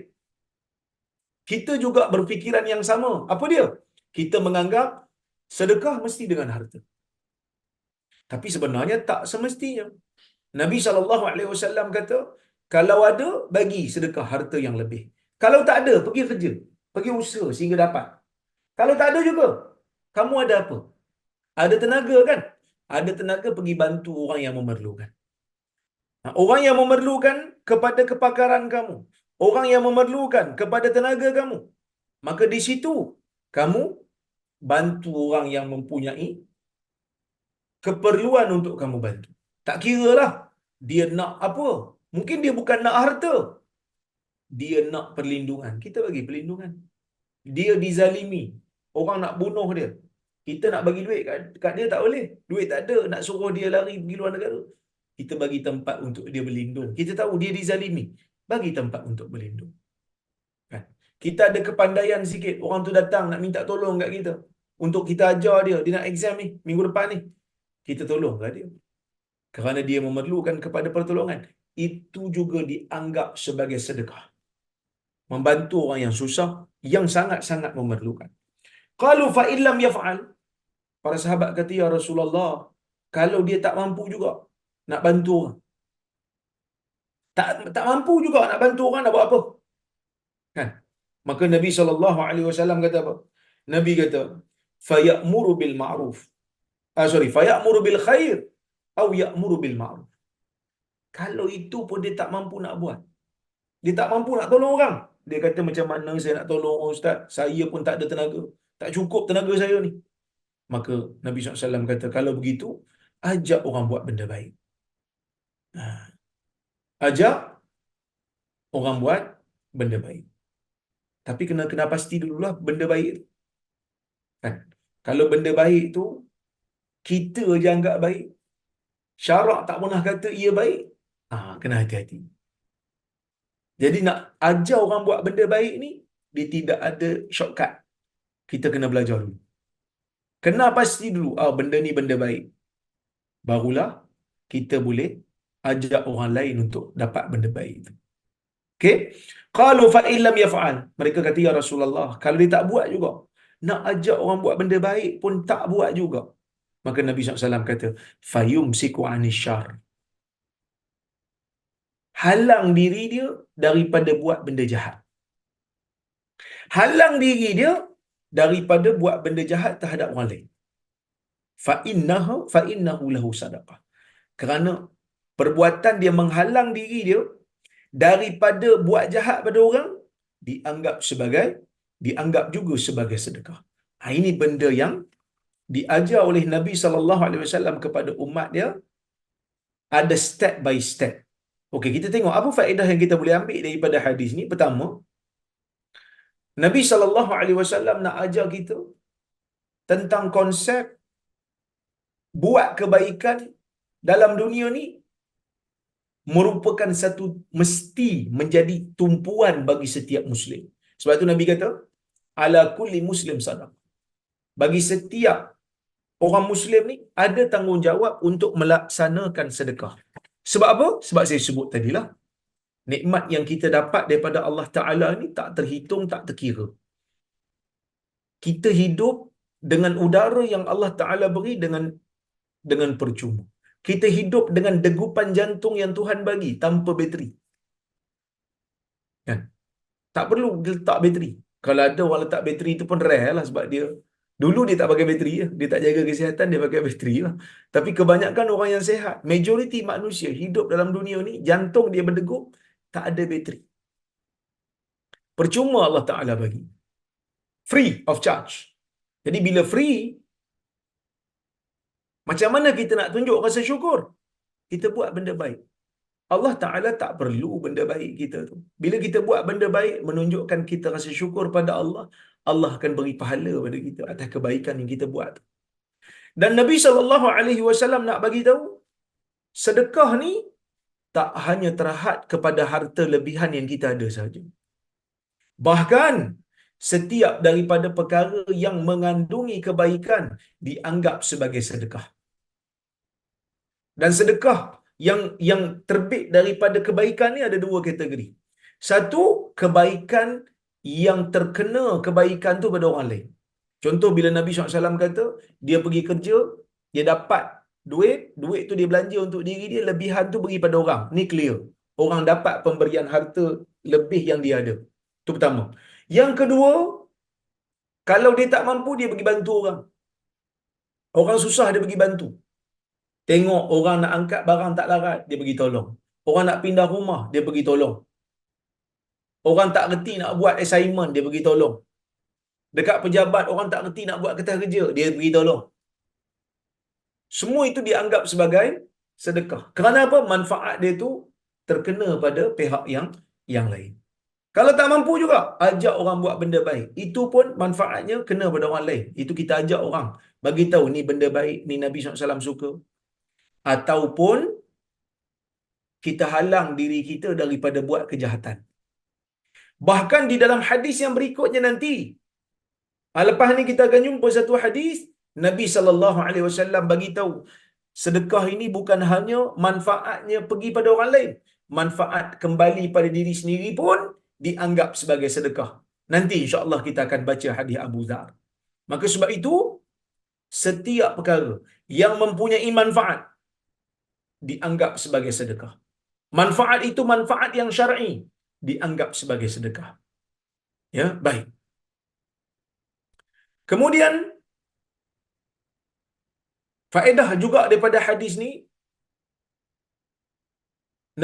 Kita juga berfikiran yang sama. Apa dia? Kita menganggap sedekah mesti dengan harta. Tapi sebenarnya tak semestinya. Nabi SAW kata, kalau ada, bagi sedekah harta yang lebih. Kalau tak ada, pergi kerja. Pergi usaha sehingga dapat. Kalau tak ada juga, kamu ada apa? Ada tenaga kan? Ada tenaga, pergi bantu orang yang memerlukan. Orang yang memerlukan kepada kepakaran kamu. Orang yang memerlukan kepada tenaga kamu. Maka di situ, kamu bantu orang yang mempunyai keperluan untuk kamu bantu. Tak kira lah dia nak apa. Mungkin dia bukan nak harta. Dia nak perlindungan. Kita bagi perlindungan. Dia dizalimi. Orang nak bunuh dia. Kita nak bagi duit kat dia tak boleh. Duit tak ada. Nak suruh dia lari pergi luar negara. Kita bagi tempat untuk dia berlindung. Kita tahu dia dizalimi. Bagi tempat untuk berlindung. Kan? Kita ada kepandaian sikit. Orang tu datang nak minta tolong kat kita. Untuk kita ajar dia. Dia nak exam ni. Minggu depan ni. Kita tolong kat dia. Kerana dia memerlukan kepada pertolongan. Itu juga dianggap sebagai sedekah. Membantu orang yang susah, yang sangat-sangat memerlukan. Qalu fa illam yaf'al. Para sahabat kata, ya Rasulullah, kalau dia tak mampu juga nak bantu orang. Tak mampu juga nak bantu orang, nak buat apa? Kan? Maka Nabi SAW kata apa? Nabi kata, fayamuru bil ma'ruf. Fayamuru bil khair atau ya'muru bil ma'ruf. Kalau itu pun dia tak mampu nak buat. Dia tak mampu nak tolong orang. Dia kata, macam mana saya nak tolong Ustaz? Saya pun tak ada tenaga. Tak cukup tenaga saya ni. Maka Nabi SAW kata, kalau begitu, ajak orang buat benda baik. Ajak orang buat benda baik. Tapi kena pasti dululah benda baik tu. Kan? Kalau benda baik tu, kita je anggap baik. Syarak tak pernah kata ia baik. Kena hati-hati. Jadi nak ajar orang buat benda baik ni, dia tidak ada shortcut. Kita kena belajar dulu. Kena pasti dulu, benda ni benda baik. Barulah kita boleh ajak orang lain untuk dapat benda baik itu. Okey. Qalu fa illam yaf'al. Mereka kata, ya Rasulullah, kalau dia tak buat juga, nak ajak orang buat benda baik pun tak buat juga. Maka Nabi SAW kata, fayumsiku anisyar. Halang diri dia daripada buat benda jahat. Halang diri dia daripada buat benda jahat terhadap orang lain. Fa innahu lahu sadaqah. Kerana perbuatan dia menghalang diri dia daripada buat jahat pada orang, dianggap juga sebagai sedekah. Ini benda yang diajar oleh Nabi SAW kepada umat dia, ada step by step. Okey, kita tengok apa faedah yang kita boleh ambil daripada hadis ni. Pertama, Nabi SAW nak ajar kita tentang konsep buat kebaikan dalam dunia ni merupakan satu mesti menjadi tumpuan bagi setiap Muslim. Sebab itu Nabi kata, ala kulli Muslim sadaqah. Bagi setiap orang Muslim ni ada tanggungjawab untuk melaksanakan sedekah. Sebab apa? Sebab saya sebut tadilah, nikmat yang kita dapat daripada Allah Ta'ala ni tak terhitung, tak terkira. Kita hidup dengan udara yang Allah Ta'ala beri dengan percuma. Kita hidup dengan degupan jantung yang Tuhan bagi tanpa bateri. Kan? Tak perlu letak bateri. Kalau ada orang letak bateri itu pun rare lah, sebab dulu dia tak pakai bateri, dia tak jaga kesihatan, dia pakai bateri lah. Tapi kebanyakan orang yang sihat, majoriti manusia hidup dalam dunia ni, jantung dia berdegup, tak ada bateri. Percuma Allah Ta'ala bagi. Free of charge. Jadi bila free, macam mana kita nak tunjuk rasa syukur? Kita buat benda baik. Allah Ta'ala tak perlu benda baik kita tu. Bila kita buat benda baik, menunjukkan kita rasa syukur pada Allah, Allah akan beri pahala pada kita atas kebaikan yang kita buat. Dan Nabi SAW nak bagi tahu, sedekah ni tak hanya terhad kepada harta lebihan yang kita ada sahaja. Bahkan setiap daripada perkara yang mengandungi kebaikan dianggap sebagai sedekah. Dan sedekah yang terbit daripada kebaikan ni ada dua kategori. Satu, kebaikan yang terkena kebaikan tu pada orang lain. Contoh, bila Nabi SAW kata, dia pergi kerja, dia dapat duit tu dia belanja untuk diri dia, lebihan tu bagi pada orang. Ni clear. Orang dapat pemberian harta lebih yang dia ada. Itu pertama. Yang kedua, kalau dia tak mampu, dia pergi bantu orang. Orang susah, dia pergi bantu. Tengok orang nak angkat barang tak larat, dia pergi tolong. Orang nak pindah rumah, dia pergi tolong. Orang tak reti nak buat assignment, dia pergi tolong. Dekat pejabat, orang tak reti nak buat kertas kerja, dia pergi tolong. Semua itu dianggap sebagai sedekah. Kerana apa? Manfaat dia tu terkena pada pihak yang lain. Kalau tak mampu juga, ajak orang buat benda baik. Itu pun manfaatnya kena pada orang lain. Itu kita ajak orang, bagi tahu ni benda baik, ni Nabi SAW suka. Ataupun kita halang diri kita daripada buat kejahatan. Bahkan di dalam hadis yang berikutnya nanti, lepas ni kita akan jumpa satu hadis, Nabi SAW bagi tahu, sedekah ini bukan hanya manfaatnya pergi pada orang lain, manfaat kembali pada diri sendiri pun dianggap sebagai sedekah. Nanti insya-Allah kita akan baca hadis Abu Dzar. Maka sebab itu, setiap perkara yang mempunyai manfaat dianggap sebagai sedekah. Manfaat itu manfaat yang syar'i, dianggap sebagai sedekah. Ya, baik. Kemudian faedah juga daripada hadis ni,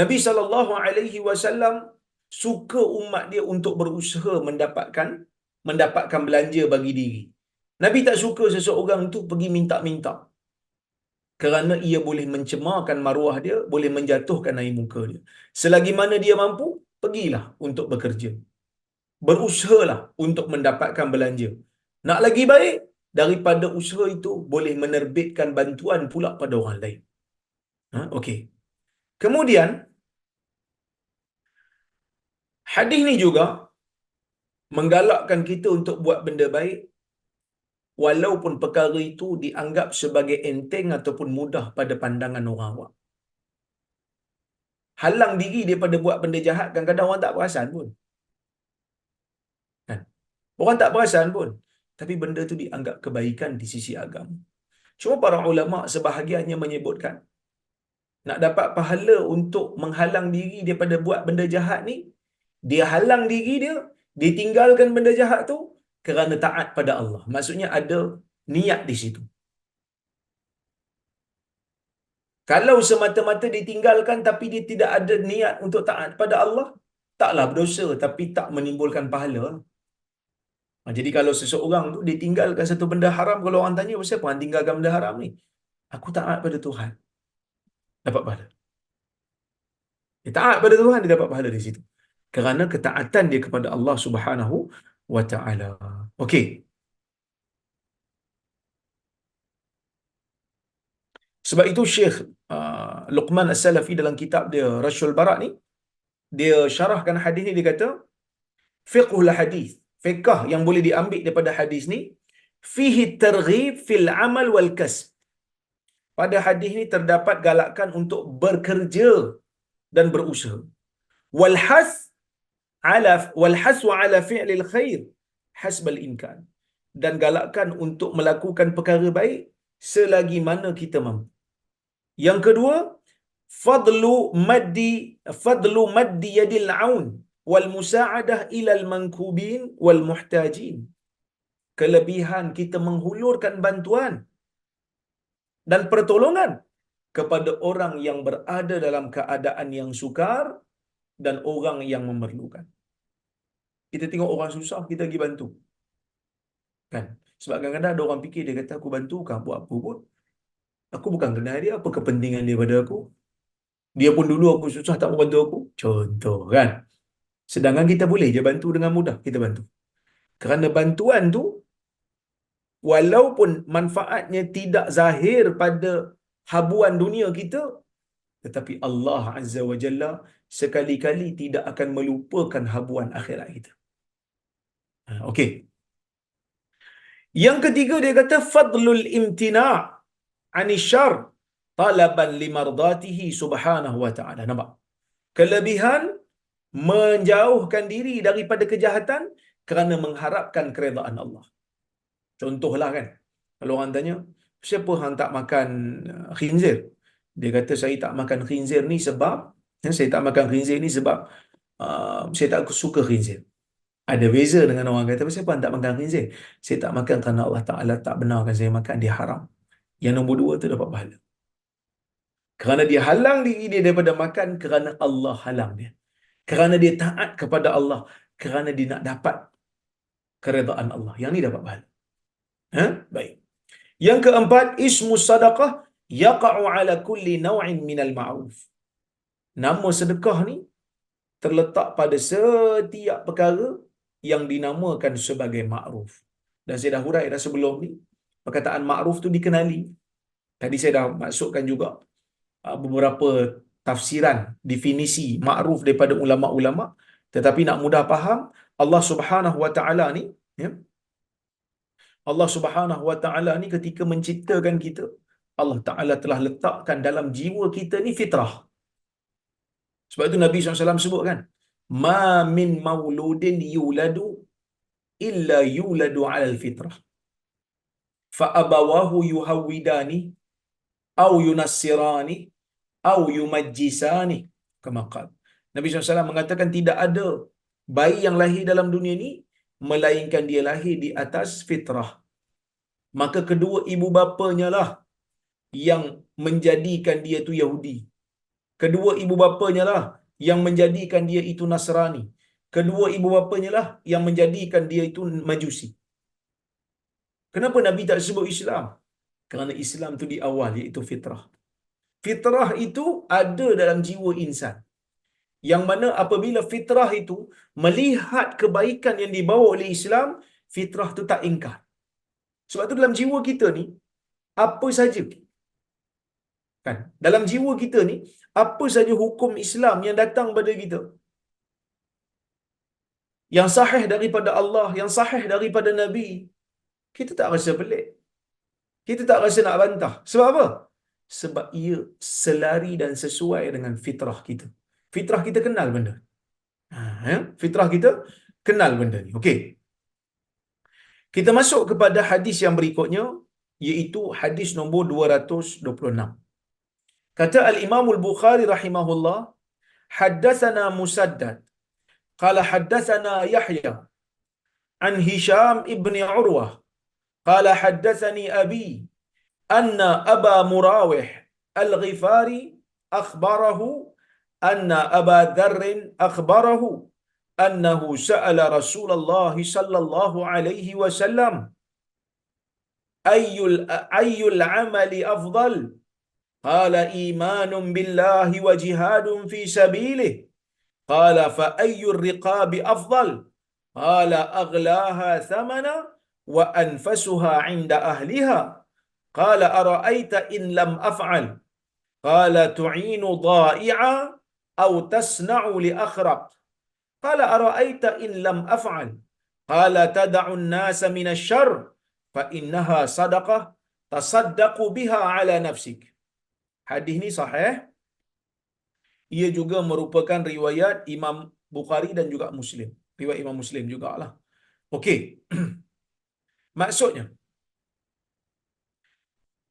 Nabi SAW suka umat dia untuk berusaha mendapatkan belanja bagi diri. Nabi tak suka seseorang tu pergi minta-minta, kerana ia boleh mencemarkan maruah dia, boleh menjatuhkan air muka dia. Selagi mana dia mampu, pergilah untuk bekerja. Berusahalah untuk mendapatkan belanja. Nak lagi baik, daripada usaha itu boleh menerbitkan bantuan pula pada orang lain. Okey. Kemudian, hadis ni juga menggalakkan kita untuk buat benda baik, walaupun perkara itu dianggap sebagai enteng ataupun mudah pada pandangan orang awam. halang diri daripada buat benda jahat, kadang-kadang orang tak perasan pun. Kan? Orang tak perasan pun. Tapi benda tu dianggap kebaikan di sisi agama. Cuma para ulama sebahagiannya menyebutkan, nak dapat pahala untuk menghalang diri daripada buat benda jahat ni, dia halang diri dia, dia tinggalkan benda jahat tu kerana taat pada Allah. Maksudnya ada niat di situ. Kalau semata-mata ditinggalkan tapi dia tidak ada niat untuk taat pada Allah, taklah berdosa tapi tak menimbulkan pahala. Jadi kalau seseorang tu ditinggalkan satu benda haram, kalau orang tanya, kenapa orang tinggalkan benda haram ni? Aku taat pada Tuhan. Dapat pahala. Dia taat pada Tuhan, dia dapat pahala di situ. Kerana ketaatan dia kepada Allah Subhanahu wa taala. Okey. Sebab itu Syekh Luqman As-Salafi dalam kitab dia Rashul Barak ni, dia syarahkan hadis ni, dia kata fiqhul hadis, fiqh yang boleh diambil daripada hadis ni, fihi targhib fil amal wal kasb. Pada hadis ni terdapat galakan untuk bekerja dan berusaha. Wal has ala wal hasu ala fi'lil khair hasbal imkan. Dan galakan untuk melakukan perkara baik selagi mana kita mampu. Yang kedua, fadlu maddi yadil aun wal musa'adah ilal mankubin wal muhtajin. Kelebihan kita menghulurkan bantuan dan pertolongan kepada orang yang berada dalam keadaan yang sukar dan orang yang memerlukan. Kita tengok orang susah, kita pergi bantu. Kan? Sebab kadang-kadang ada orang fikir, dia kata aku bantu kan buat apa pun. Aku bukan kenal dia, apa kepentingan dia pada aku? Dia pun dulu aku susah tak mau bantu aku. Contoh kan. Sedangkan kita boleh je bantu dengan mudah, kita bantu. Kerana bantuan tu, walaupun manfaatnya tidak zahir pada habuan dunia kita, tetapi Allah Azza wa Jalla sekali-kali tidak akan melupakan habuan akhirat kita. Okey. Yang ketiga dia kata fadlul imtina' anisyar talaban limardatihi subhanahu wa ta'ala. Nampak? Kelebihan menjauhkan diri daripada kejahatan kerana mengharapkan keredaan Allah. Contohlah kan, kalau orang tanya, siapa hang tak makan khinzir? Dia kata saya tak makan khinzir ni sebab saya tak makan khinzir ni sebab saya tak suka khinzir. Ada beza dengan orang kata, siapa hang tak makan khinzir? Saya tak makan kerana Allah Ta'ala tak benarkan saya makan, dia haram. Yang nombor dua tu dapat pahala. Kerana dia halang diri dia daripada makan kerana Allah halang dia. Kerana dia taat kepada Allah, kerana dia nak dapat keredaan Allah. Yang ni dapat pahala. Baik. Yang keempat, ismu sadaqah yaqa'u ala kulli naw'in minal ma'ruf. Nama sedekah ni terletak pada setiap perkara yang dinamakan sebagai ma'ruf. Dan saya dah hurai dah sebelum ni, perkataan ma'ruf tu dikenali. Tadi saya dah masukkan juga beberapa tafsiran, definisi ma'ruf daripada ulama-ulama. Tetapi nak mudah faham, Allah Subhanahu wa taala ni, ya, Allah Subhanahu wa taala ni ketika menciptakan kita, Allah Taala telah letakkan dalam jiwa kita ni fitrah. Sebab itu Nabi SAW sebut kan, ma min mauludin yuladu illa yuladu 'alal fitrah. Fa abawahu yuhawidani au yunassirani au yumajjisani, kama qala. Nabi SAW mengatakan tidak ada bayi yang lahir dalam dunia ni melainkan dia lahir di atas fitrah. Maka kedua ibu bapanya lah yang menjadikan dia itu Yahudi. Kedua ibu bapanya lah yang menjadikan dia itu Nasrani. Kedua ibu bapanya lah yang menjadikan dia itu Majusi. Kenapa Nabi tak sebut Islam? Kerana Islam tu di awal, iaitu fitrah. Fitrah itu ada dalam jiwa insan. Yang mana apabila fitrah itu melihat kebaikan yang dibawa oleh Islam, fitrah tu tak ingkar. Sebab tu dalam jiwa kita ni, apa saja, kan, dalam jiwa kita ni, apa saja hukum Islam yang datang pada kita, yang sahih daripada Allah, yang sahih daripada Nabi, kita tak rasa pelik. Kita tak rasa nak bantah. Sebab apa? Sebab ia selari dan sesuai dengan fitrah kita. Fitrah kita kenal benda. Fitrah kita kenal benda ni. Okey. Kita masuk kepada hadis yang berikutnya, iaitu hadis nombor 226. Kata Al-Imam Al-Bukhari rahimahullah, haddatsana Musaddad qala haddatsana Yahya an Hisham ibn Urwah qala haddatsani abi anna Aba Murawih Al-Ghifari akhbarahu anna Aba Dharr akhbarahu annahu sa'ala Rasulullah sallallahu alaihi wasallam ayyul amali afdal qala imanun billahi wa jihadun fi sabilihi qala fa ayyur riqabi afdal qala aghlaha thamana wa anfasuha 'inda ahliha qala ara'aita in lam af'al qala tu'inu dha'i'a aw tasna'u li akhraq qala ara'aita in lam af'al qala tad'u an-nasa min asy-syarr fa innaha sadaqah tasaddaqu biha 'ala nafsik. Hadis ni sahih. Ia juga merupakan riwayat Imam Bukhari dan juga Muslim. Riwayat Imam Muslim jugalah. Okey. Maksudnya,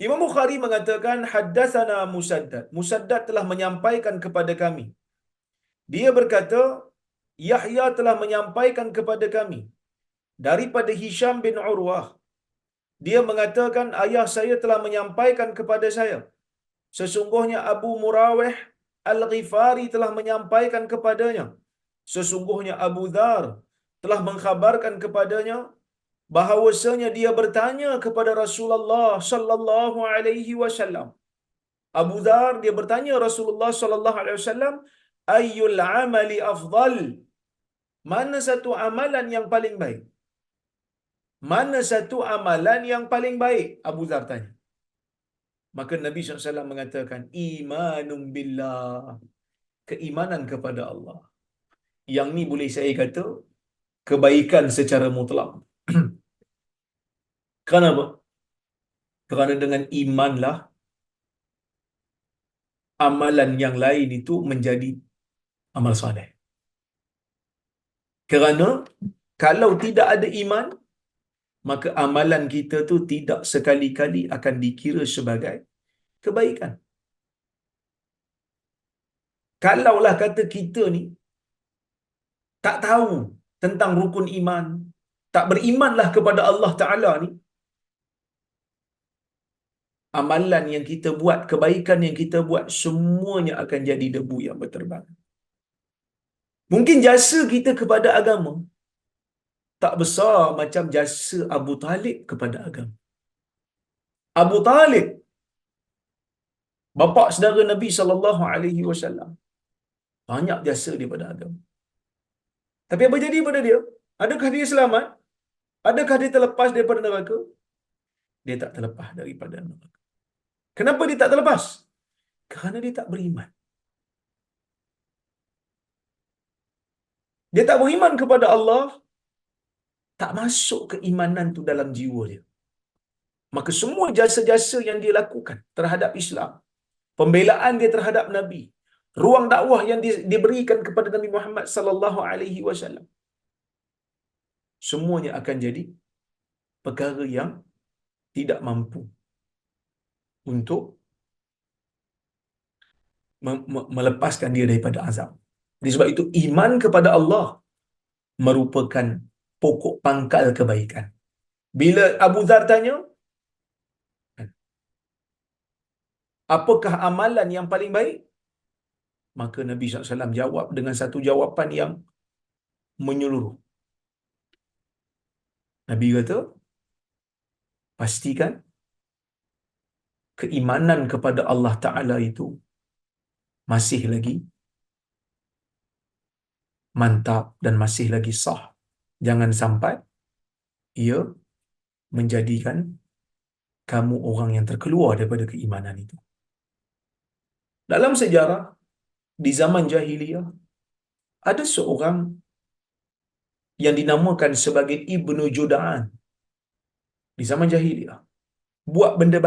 Imam Bukhari mengatakan haddatsana Musaddad. Musaddad telah menyampaikan kepada kami. Dia berkata, Yahya telah menyampaikan kepada kami daripada Hisham bin Urwah. Dia mengatakan ayah saya telah menyampaikan kepada saya, sesungguhnya Abu Murawih Al-Ghifari telah menyampaikan kepadanya, sesungguhnya Abu Dhar telah mengkhabarkan kepadanya bahawasanya dia bertanya kepada Rasulullah sallallahu alaihi wasallam. Abu Dhar dia bertanya Rasulullah sallallahu alaihi wasallam, ayyul amali afdal? Mana satu amalan yang paling baik? Mana satu amalan yang paling baik? Abu Dhar tanya. Maka Nabi SAW mengatakan, imanum billah. Keimanan kepada Allah. Yang ni boleh saya kata, kebaikan secara mutlak. Kenapa? Kerana dengan imanlah, amalan yang lain itu menjadi amal soleh. Kerana, kalau tidak ada iman, maka amalan kita tu tidak sekali-kali akan dikira sebagai kebaikan. Kalaulah kata kita ni tak tahu tentang rukun iman, tak berimanlah kepada Allah Ta'ala ni, amalan yang kita buat, kebaikan yang kita buat, semuanya akan jadi debu yang berterbangan. Mungkin jasa kita kepada agama tak besar macam jasa Abu Talib kepada agama. Abu Talib, bapa saudara Nabi sallallahu alaihi wasallam, banyak jasa daripada agama. Tapi apa jadi pada dia? Adakah dia selamat? Adakah dia terlepas daripada neraka? Dia tak terlepas daripada neraka. Kenapa dia tak terlepas? Kerana dia tak beriman. Dia tak beriman kepada Allah, tak masuk keimanan tu dalam jiwa dia. Maka semua jasa-jasa yang dia lakukan terhadap Islam, pembelaan dia terhadap Nabi, ruang dakwah yang diberikan kepada Nabi Muhammad sallallahu alaihi wasallam, semuanya akan jadi perkara yang tidak mampu untuk melepaskan dia daripada azab. Jadi sebab itu iman kepada Allah merupakan pokok pangkal kebaikan. Bila Abu Dhar tanya, apakah amalan yang paling baik? Maka Nabi SAW jawab dengan satu jawapan yang menyeluruh. Nabi kata, pastikan keimanan kepada Allah Ta'ala itu masih lagi mantap dan masih lagi sah. Jangan sampai ia menjadikan kamu orang yang terkeluar daripada keimanan itu. Dalam sejarah, di zaman jahiliyah, ada seorang yang dinamakan sebagai Ibnu Juda'an. Di zaman jahiliyah, buat benda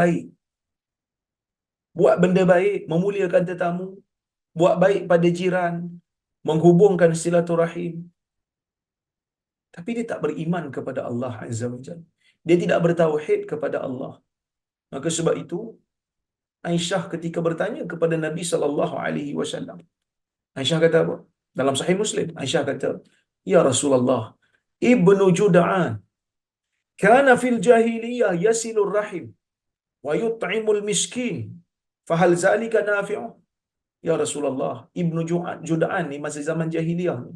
baik, memuliakan tetamu, buat baik pada jiran, menghubungkan silaturahim. Tapi dia tak beriman kepada Allah Azza wa Jalla. Dia tidak bertauhid kepada Allah. Maka sebab itu, Aisyah ketika bertanya kepada Nabi sallallahu alaihi wasallam, Aisyah kata apa? Dalam Sahih Muslim, Aisyah kata, "Ya Rasulullah, Ibnu Jud'an kana fil jahiliyah yasilur rahim wa yut'imul miskin. Fahal zalika nafi'u?" Ya Rasulullah, Jud'an ni masa zaman jahiliyah ni,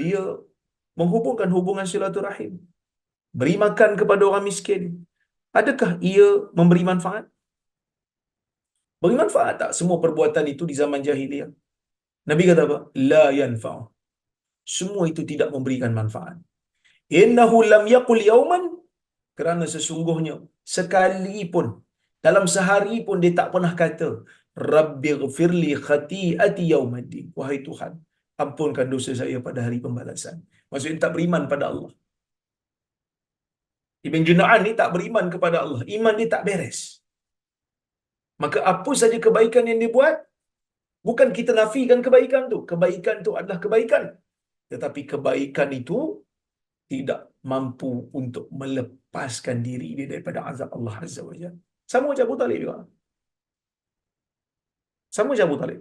dia menghubungkan hubungan silaturahim, beri makan kepada orang miskin. Adakah ia memberi manfaat? Beri manfaat tak semua perbuatan itu di zaman jahiliyah? Nabi kata apa? La yanfa'u. Semua itu tidak memberikan manfaat. Innahu lam yaqul yauman, kerana sesungguhnya sekali pun dalam sehari pun dia tak pernah kata Rabbighfirli khati'ati yaumiddin. Wahai Tuhan, ampunkan dosa saya pada hari pembalasan. Maksudnya tak beriman pada Allah. Ibn Juna'an ni tak beriman kepada Allah. Iman dia tak beres. Maka apa saja kebaikan yang dia buat, bukan kita nafikan kebaikan tu. Kebaikan tu adalah kebaikan. Tetapi kebaikan itu tidak mampu untuk melepaskan diri dia daripada azab Allah Azza wa Jalla. Sama macam Abu Talib juga. Sama macam Abu Talib.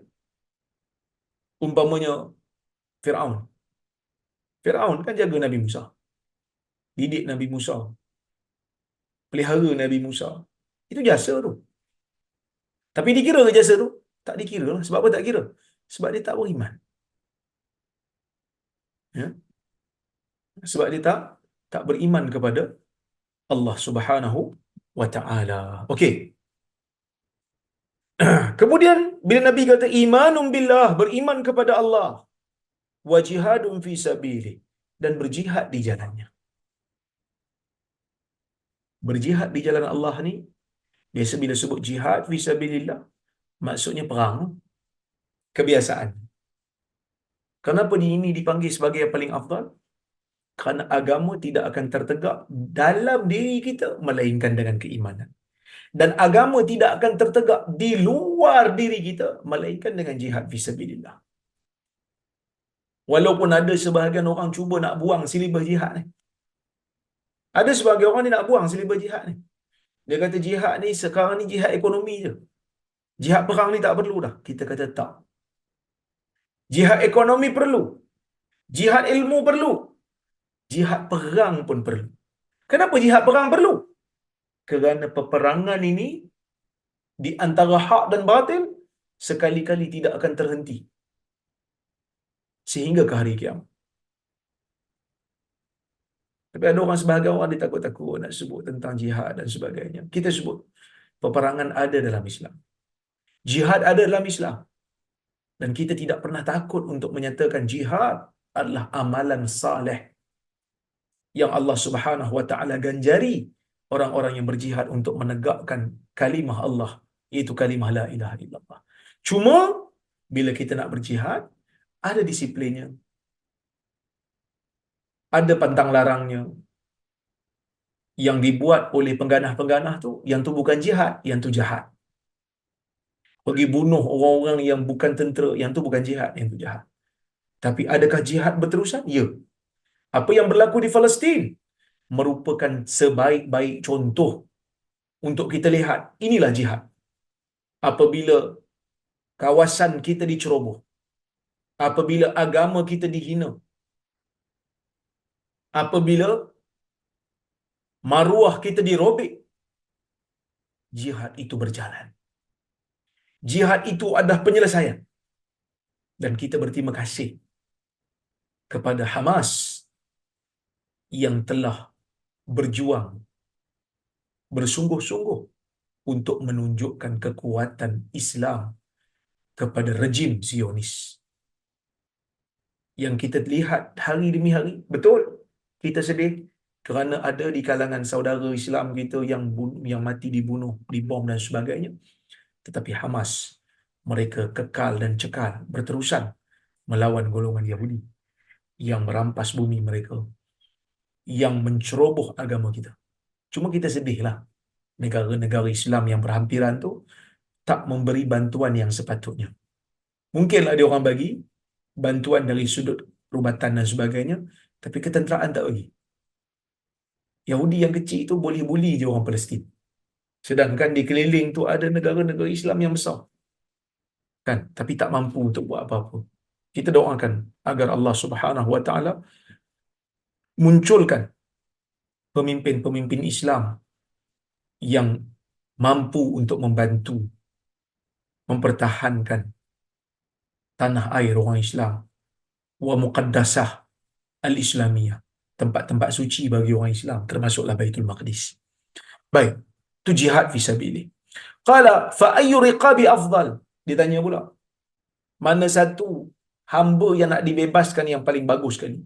Umpamanya Fir'aun. Fir'aun kan jaga Nabi Musa. Didik Nabi Musa. Pelihara Nabi Musa. Itu jasa tu. Tapi dikira ke jasa tu? Tak dikira lah. Sebab apa tak kira? Sebab dia tak beriman. Ya? Sebab dia tak beriman kepada Allah Subhanahu wa ta'ala. Okey. Kemudian bila Nabi kata imanun billah, beriman kepada Allah, wa jihadun fi sabilih, dan berjihad di jalannya. Berjihad di jalan Allah ni, biasa bila sebut jihad fi sabilillah, maksudnya perang. Kebiasaan. Kenapa ini dipanggil sebagai yang paling afdal? Kerana agama tidak akan tertegak dalam diri kita melainkan dengan keimanan. Dan agama tidak akan tertegak di luar diri kita melainkan dengan jihad fisabilillah. Walaupun ada sebahagian orang cuba nak buang silibus jihad ni. Ada sebahagian orang ni nak buang silibus jihad ni. Dia kata jihad ni sekarang ni jihad ekonomi je. Jihad perang ni tak perlu dah. Kita kata tak. Jihad ekonomi perlu. Jihad ilmu perlu. Jihad perang pun perlu. Kenapa jihad perang perlu? Kerana peperangan ini di antara hak dan batil sekali-kali tidak akan terhenti sehingga ke hari kiamat. Tapi ada orang, sebahagian orang dia takut-takut nak sebut tentang jihad dan sebagainya. Kita sebut peperangan ada dalam Islam. Jihad ada dalam Islam. Dan kita tidak pernah takut untuk menyatakan jihad adalah amalan saleh yang Allah Subhanahu wa taala ganjari orang-orang yang berjihad untuk menegakkan kalimah Allah, iaitu kalimah la ilaha illallah. Cuma bila kita nak berjihad, ada disiplinnya, ada pantang larangnya. Yang dibuat oleh pengganah-pengganah tu, yang tu bukan jihad, yang tu jahat. Pergi bunuh orang-orang yang bukan tentera, yang tu bukan jihad, yang tu jahat. Tapi adakah jihad berterusan? Ya. Apa yang berlaku di Palestin merupakan sebaik-baik contoh untuk kita lihat. Inilah jihad. Apabila kawasan kita diceroboh, apabila agama kita dihina, apabila maruah kita dirobek, jihad itu berjalan. Jihad itu adalah penyelesaian. Dan kita berterima kasih kepada Hamas yang telah berjuang bersungguh-sungguh untuk menunjukkan kekuatan Islam kepada rejim Zionis. Yang kita lihat hari demi hari, betul, kita sedih kerana ada di kalangan saudara Islam kita yang mati dibunuh, dibom dan sebagainya. Tetapi Hamas, mereka kekal dan cekal berterusan melawan golongan Yahudi yang merampas bumi mereka, yang menceroboh agama kita. Cuma kita sedihlah negara-negara Islam yang berhampiran tu tak memberi bantuan yang sepatutnya. Mungkinlah dia orang bagi bantuan dari sudut perubatan dan sebagainya, tapi ketenteraan tak bagi. Yahudi yang kecil tu boleh buli je orang Palestin. Sedangkan di keliling tu ada negara-negara Islam yang besar. Kan? Tapi tak mampu untuk buat apa-apa. Kita doakan agar Allah Subhanahu Wa Taala munculkan pemimpin-pemimpin Islam yang mampu untuk membantu mempertahankan tanah air orang Islam wa muqaddasah al-islamiyah, tempat-tempat suci bagi orang Islam, termasuklah Baitul Maqdis. Baik, tu jihad fi sabilillah. Qala fa ayyu riqabi afdal? Ditanya pula, mana satu hamba yang nak dibebaskan yang paling bagus sekali?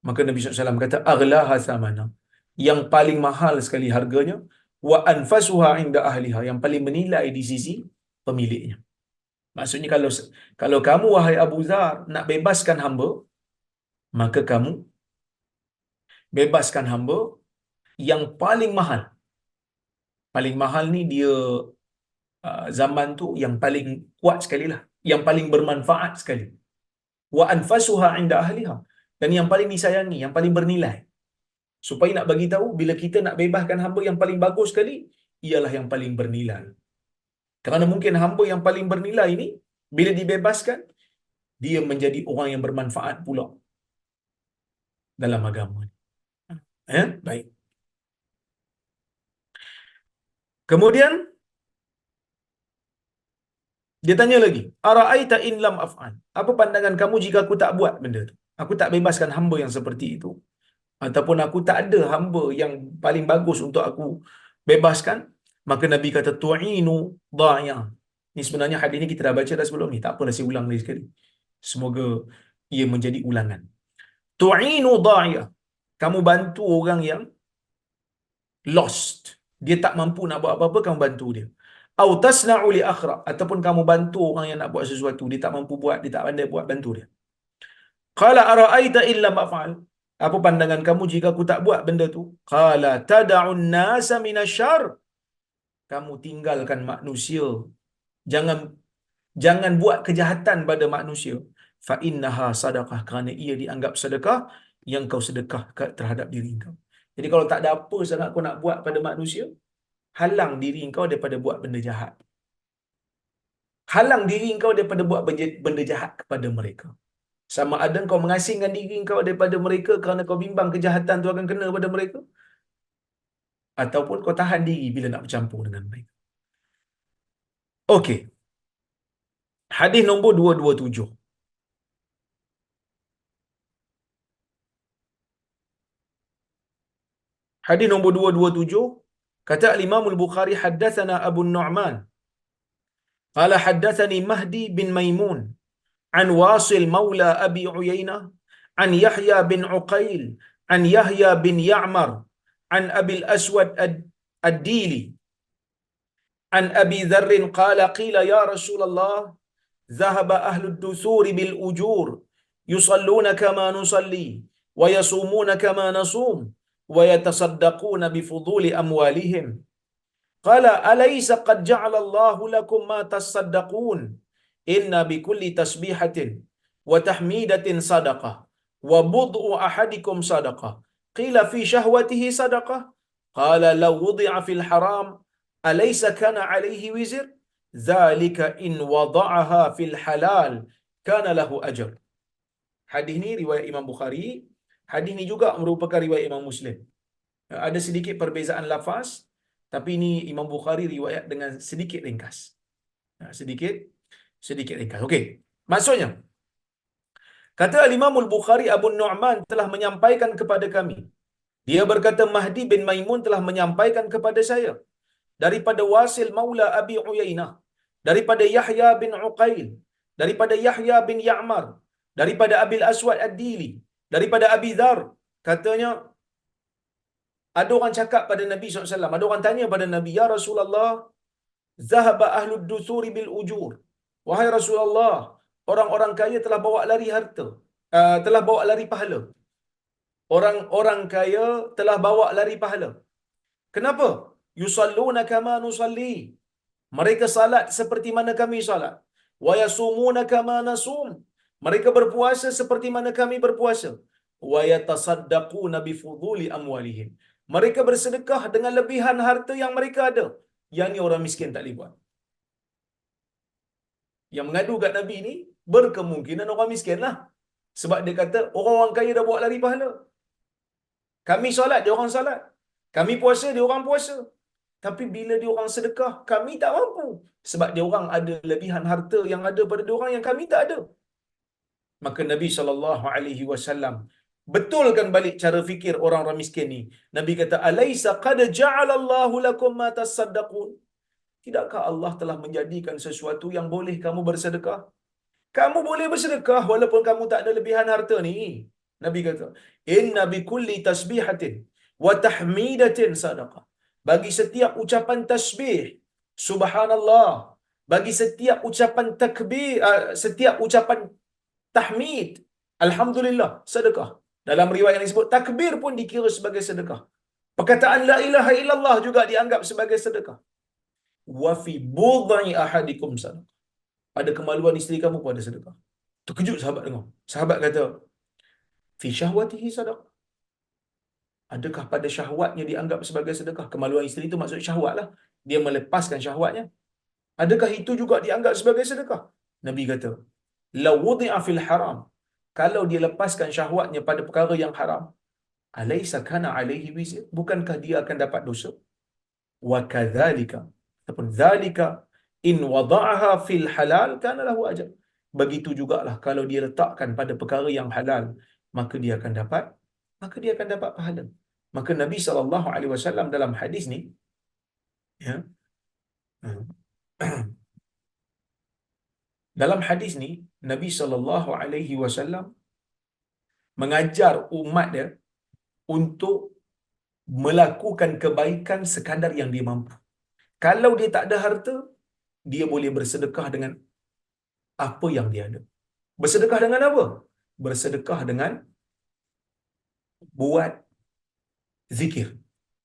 Maka Nabi SAW kata, aghlaha thamana, yang paling mahal sekali harganya, wa anfasuha inda ahliha, yang paling menilai di sisi pemiliknya. Maksudnya kalau kamu wahai Abu Dhar nak bebaskan hamba, maka kamu bebaskan hamba yang paling mahal. Paling mahal ni dia zaman tu yang paling kuat sekali lah, yang paling bermanfaat sekali. Wa anfasuha inda ahliha, dan yang paling disayangi, yang paling bernilai. Supaya nak bagi tahu bila kita nak bebaskan hamba yang paling bagus sekali, ialah yang paling bernilai. Kerana mungkin hamba yang paling bernilai ini bila dibebaskan, dia menjadi orang yang bermanfaat pula dalam agama. Baik. Kemudian dia tanya lagi, ara'aita in lam af'al? Apa pandangan kamu jika aku tak buat benda tu? Aku tak bebaskan hamba yang seperti itu. Ataupun aku tak ada hamba yang paling bagus untuk aku bebaskan. Maka Nabi kata, tu'inu dha'ya. Ini sebenarnya hadis ni kita dah baca dah sebelum ni. Tak apalah saya ulang lagi sekali. Semoga ia menjadi ulangan. Tu'inu dha'ya. Kamu bantu orang yang lost. Dia tak mampu nak buat apa-apa, kamu bantu dia. Au tasna'u li akhra, ataupun kamu bantu orang yang nak buat sesuatu, dia tak mampu buat, dia tak pandai buat, bantu dia. Qala ara'aita illa maf'al? Apa pandangan kamu jika aku tak buat benda tu? Qala tad'un nasa minasyarr. Kamu tinggalkan manusia. Jangan buat kejahatan pada manusia. Fa innaha sadaqah, kerana ia dianggap sedekah yang kau sedekah terhadap diri kau. Jadi kalau tak ada apa sangat kau nak buat pada manusia, halang diri kau daripada buat benda jahat. Halang diri kau daripada buat benda jahat kepada mereka. Sama ada kau mengasingkan diri kau daripada mereka kerana kau bimbang kejahatan tu akan kena pada mereka, ataupun kau tahan diri bila nak bercampur dengan mereka. Okey. Hadis nombor 227. Hadis nombor 227, kata Imam Al-Bukhari, haddatsana Abu Nu'man qala haddatsani Mahdi bin Maimun an Wasil maula Abi Uyainah an Yahya bin Uqail an Yahya bin Ya'mar an Abi al-Aswad ad-Dili an Abi Dharr qala qila ya Rasulullah ذهب أهل الدثور بالأجور يصلون كما نصلي ويصومون كما نصوم ويتصدقون بفضول أموالهم قال أليس قد جعل الله لكم ما تصدقون إن بكل تسبيحة وتحميدة صدقة وبضع أحدكم صدقة قيل في شهوته صدقة قال لو وضع في الحرام أليس كان عليه وزر ذلك إن وضعها في الحلال كان له أجر. Hadis ni riwayat Imam Bukhari. Hadis ni juga merupakan riwayat Imam Muslim. Ada sedikit perbezaan lafaz, tapi ini Imam Bukhari riwayat dengan sedikit ringkas. Sedikit ringkas. Okey. Maksudnya, kata Imam Al-Bukhari, Abu Nu'man telah menyampaikan kepada kami. Dia berkata Mahdi bin Maimun telah menyampaikan kepada saya daripada Wasil maula Abi Uyainah, daripada Yahya bin Uqail, daripada Yahya bin Ya'mar, daripada Abil Aswad ad-Dili, daripada Abi Dhar. Katanya, ada orang cakap pada Nabi SAW, ada orang tanya pada Nabi, ya Rasulullah, zahaba ahlud duthuri bil ujur. Wahai Rasulullah, orang-orang kaya telah bawa lari harta, telah bawa lari pahala. Orang-orang kaya telah bawa lari pahala. Kenapa? Yusalluna kama nusalli. Mereka salat seperti mana kami salat. wa yasumuna kama nasum. Mereka berpuasa seperti mana kami berpuasa. Wa yatasaddaquna bifuduli amwalihim. Mereka bersedekah dengan lebihan harta yang mereka ada. Yang ni orang miskin tak boleh buat. Yang mengadu kat Nabi ni berkemungkinan orang miskin lah. Sebab dia kata orang-orang kaya dah buat lari pahala. Kami solat, dia orang solat. Kami puasa, dia orang puasa. Tapi bila dia orang sedekah, kami tak mampu. Sebab dia orang ada lebihan harta yang ada pada dia orang yang kami tak ada. Maka Nabi SAW betulkan balik cara fikir orang-orang miskin ni. Nabi kata, "Alaysa qad ja'alallahu lakum ma tasaddaqun?" Tidakkah Allah telah menjadikan sesuatu yang boleh kamu bersedekah? Kamu boleh bersedekah walaupun kamu tak ada lebihan harta ni. Nabi kata, "Inna bi kulli tasbihatin wa tahmidatin sadaqah." Bagi setiap ucapan tasbih, subhanallah, bagi setiap ucapan takbir, setiap ucapan tahmid, alhamdulillah, sedekah. Dalam riwayat yang disebut takbir pun dikira sebagai sedekah. Perkataan la ilaha illallah juga dianggap sebagai sedekah. Wa fi budhi ahadikum sadaqah. Pada kemaluan isteri kamu pun ada sedekah. Terkejut sahabat dengar. Sahabat kata, fi syahwatihi sadaqah. Adakah pada syahwatnya dianggap sebagai sedekah? Kemaluan isteri itu maksud syahwat lah. Dia melepaskan syahwatnya. Adakah itu juga dianggap sebagai sedekah? Nabi kata, la wudi'a fil haram. Kalau dia lepaskan syahwatnya pada perkara yang haram, alaysa kana alaihi wizr? Bukankah dia akan dapat dosa? Wa kadzalika, ataupun dzalika in wada'aha fil halal kana lahu ajr. Begitu jugalah kalau dia letakkan pada perkara yang halal, maka dia akan dapat pahala. Maka Nabi SAW dalam hadis ni, ya, dalam hadis ni Nabi SAW mengajar umat dia untuk melakukan kebaikan sekadar yang dia mampu. Kalau dia tak ada harta, dia boleh bersedekah dengan apa yang dia ada. Bersedekah dengan apa? Bersedekah dengan buat zikir.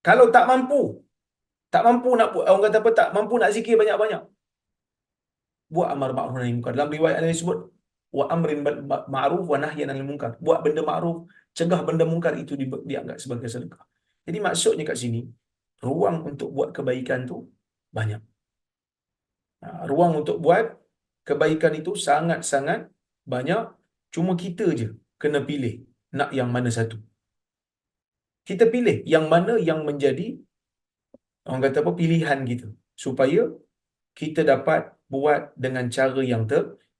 Kalau tak mampu nak buat, orang kata apa, tak mampu nak zikir banyak-banyak, buat amar ma'ruf nahi munkar. Dalam riwayat yang disebut wa amrin ma'ruf wa nahyan 'anil munkar. Buat benda ma'ruf, cegah benda munkar, itu dianggap sebagai sedekah. Jadi maksudnya kat sini, ruang untuk buat kebaikan tu banyak. Ruang untuk buat kebaikan itu sangat-sangat banyak. Cuma kita je kena pilih nak yang mana satu. Kita pilih yang mana yang menjadi, orang kata apa, pilihan kita, supaya kita dapat buat dengan cara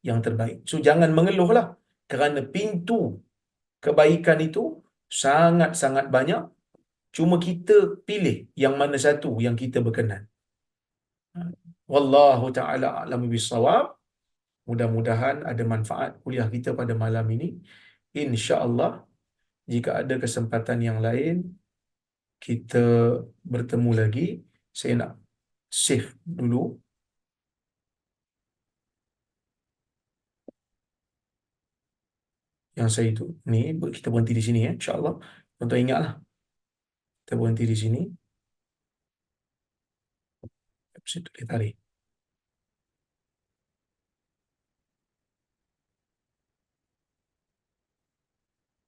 yang terbaik. So jangan mengeluhlah, kerana pintu kebaikan itu sangat-sangat banyak. Cuma kita pilih yang mana satu yang kita berkenan. Wallahu ta'ala a'lamu bissawab. Mudah-mudahan ada manfaat kuliah kita pada malam ini. Insya-Allah, jika ada kesempatan yang lain, kita bertemu lagi. Saya nak save dulu. Yang saya itu ni, kita berhenti di sini, insya-Allah. Tuan-tuan ingatlah, kita berhenti di sini. Saya tulis tarik.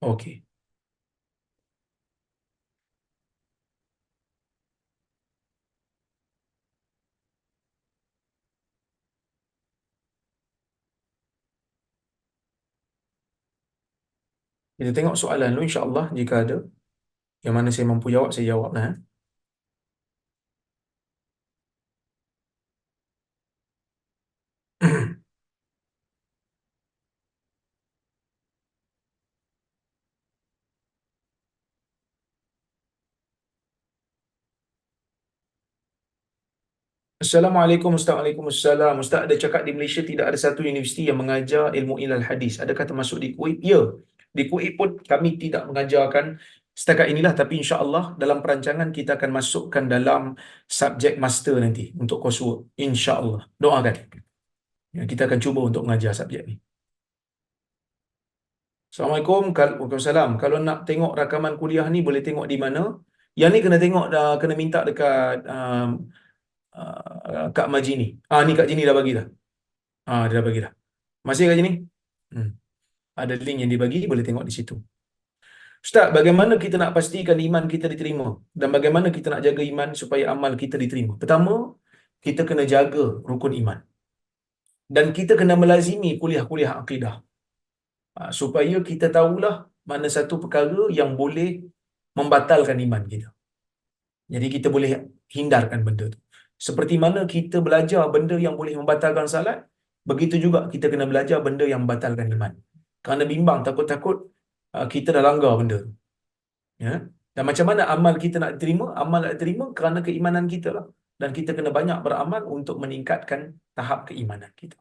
Okey. Kita tengok soalan dulu, insya-Allah. Jika ada yang mana saya mampu jawab, saya jawablah. Assalamualaikum Ustaz. Waalaikumsalam. Ustaz, ada cakap di Malaysia tidak ada satu universiti yang mengajar ilmu ilal hadis. Adakah termasuk di Kuwait? Ya. Di Kuwait pun kami tidak mengajarkan setakat inilah, tapi insya-Allah dalam perancangan kita akan masukkan dalam subjek master nanti untuk coursework. Insya-Allah. Doakan. Ya, kita akan cuba untuk mengajar subjek ni. Assalamualaikum. Waalaikumsalam. Kalau nak tengok rakaman kuliah ni boleh tengok di mana? Yang ni kena tengok dah, kena minta dekat Kak Majini. Ni Kak Jini dah bagi dah. Dia dah bagi dah. Masih kat sini? Hmm. Ada link yang dibagi, boleh tengok di situ. Ustaz, bagaimana kita nak pastikan iman kita diterima? Dan bagaimana kita nak jaga iman supaya amal kita diterima? Pertama, kita kena jaga rukun iman. Dan kita kena melazimi kuliah-kuliah akidah. Supaya kita tahulah mana satu perkara yang boleh membatalkan iman kita. Jadi kita boleh hindarkan benda tu. Seperti mana kita belajar benda yang boleh membatalkan salat, begitu juga kita kena belajar benda yang membatalkan iman. Kerana bimbang, takut-takut kita dah langgar benda tu. Ya? Dan macam mana amal kita nak diterima? Amal nak diterima kerana keimanan kita lah. Dan kita kena banyak beramal untuk meningkatkan tahap keimanan kita.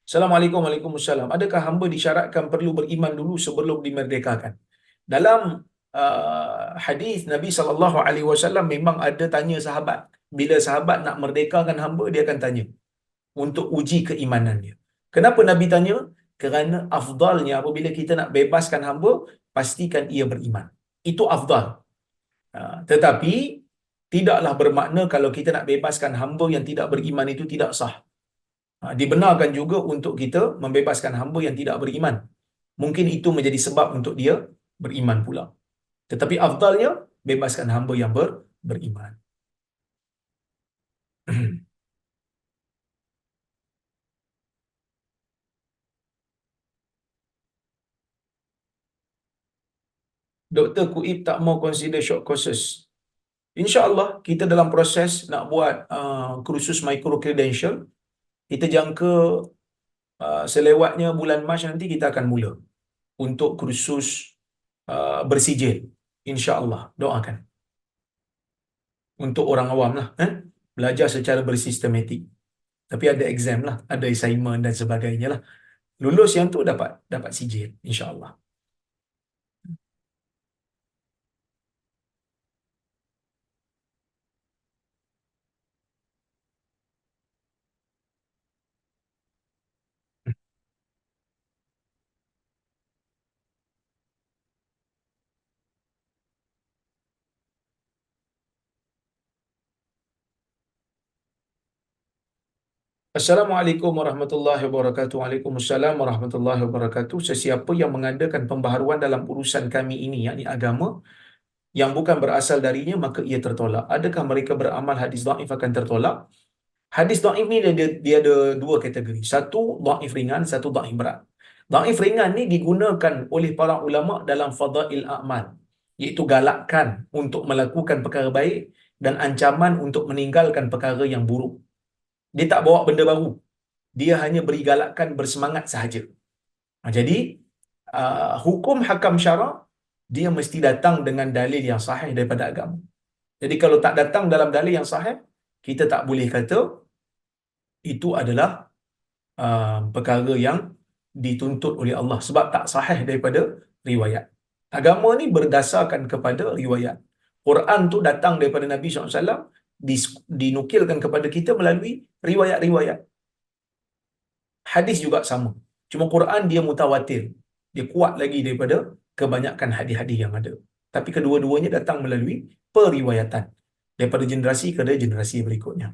Assalamualaikum warahmatullahi wabarakatuh. Adakah hamba disyaratkan perlu beriman dulu sebelum dimerdekakan? Dalam hadis Nabi SAW memang ada tanya sahabat. Bila sahabat nak merdekakan hamba, dia akan tanya untuk uji keimanan dia. Kenapa Nabi tanya? Kerana afdalnya apabila kita nak bebaskan hamba, pastikan ia beriman. Itu afdal. Tetapi tidaklah bermakna kalau kita nak bebaskan hamba yang tidak beriman itu tidak sah. Dibenarkan juga untuk kita membebaskan hamba yang tidak beriman. Mungkin itu menjadi sebab untuk dia beriman pula. Tetapi afdalnya bebaskan hamba yang beriman. Dr. Kuib tak mau consider short courses. InsyaAllah kita dalam proses nak buat kursus micro credential. Kita jangka selewatnya bulan Mac nanti kita akan mula untuk kursus bersijil. InsyaAllah, doakan. Untuk orang awam lah. Belajar secara bersistematik. Tapi ada exam lah, ada assignment dan sebagainya lah. Lulus yang tu dapat sijil, insyaAllah. Assalamualaikum warahmatullahi wabarakatuh. Waalaikumsalam warahmatullahi wabarakatuh. Sesiapa yang mengadakan pembaharuan dalam urusan kami ini, yakni agama, yang bukan berasal darinya, maka ia tertolak. Adakah mereka beramal hadis dhaif akan tertolak? Hadis dhaif ni dia ada dua kategori. Satu dhaif ringan, satu dhaif berat. Dhaif ringan ni digunakan oleh para ulama dalam fadail a'mal, iaitu galakkan untuk melakukan perkara baik dan ancaman untuk meninggalkan perkara yang buruk. Dia tak bawa benda baru. Dia hanya beri galakkan, bersemangat sahaja. Jadi hukum hakam syarak dia mesti datang dengan dalil yang sahih daripada agama. Jadi kalau tak datang dalam dalil yang sahih, kita tak boleh kata itu adalah perkara yang dituntut oleh Allah sebab tak sahih daripada riwayat. Agama ni berdasarkan kepada riwayat. Quran tu datang daripada Nabi SAW, dinukilkan kepada kita melalui riwayat-riwayat. Hadis juga sama. Cuma Quran dia mutawatir. Dia kuat lagi daripada kebanyakan hadis-hadis yang ada. Tapi kedua-duanya datang melalui periwayatan daripada generasi ke generasi berikutnya.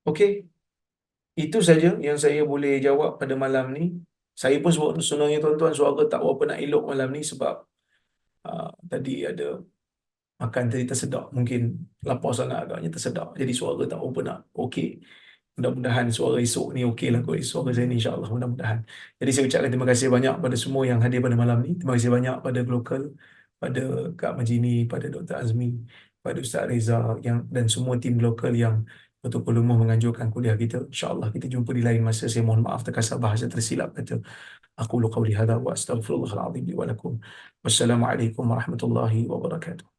Okey, itu saja yang saya boleh jawab pada malam ni. Saya pun sebenarnya tuan-tuan suara tak berapa nak elok malam ni sebab tadi ada makan tadi tersedak. Mungkin lapar sangat agaknya tersedak. Jadi suara tak berapa nak okey. Mudah-mudahan suara esok ni okey lah kot. Suara saya ni insyaAllah mudah-mudahan. Jadi saya ucapkan terima kasih banyak pada semua yang hadir pada malam ni. Terima kasih banyak pada Global, pada Kak Majini, pada Dr. Azmi, pada Ustaz Reza dan semua tim Global yang betul-betul lumuh menganjurkan kuliah kita. InsyaAllah kita jumpa di lain masa. Saya mohon maaf terkasar bahasa tersilap kata. Aqulu qawli hadha wa astaghfirullahal azim li wa lakum. Wassalamualaikum warahmatullahi wabarakatuh.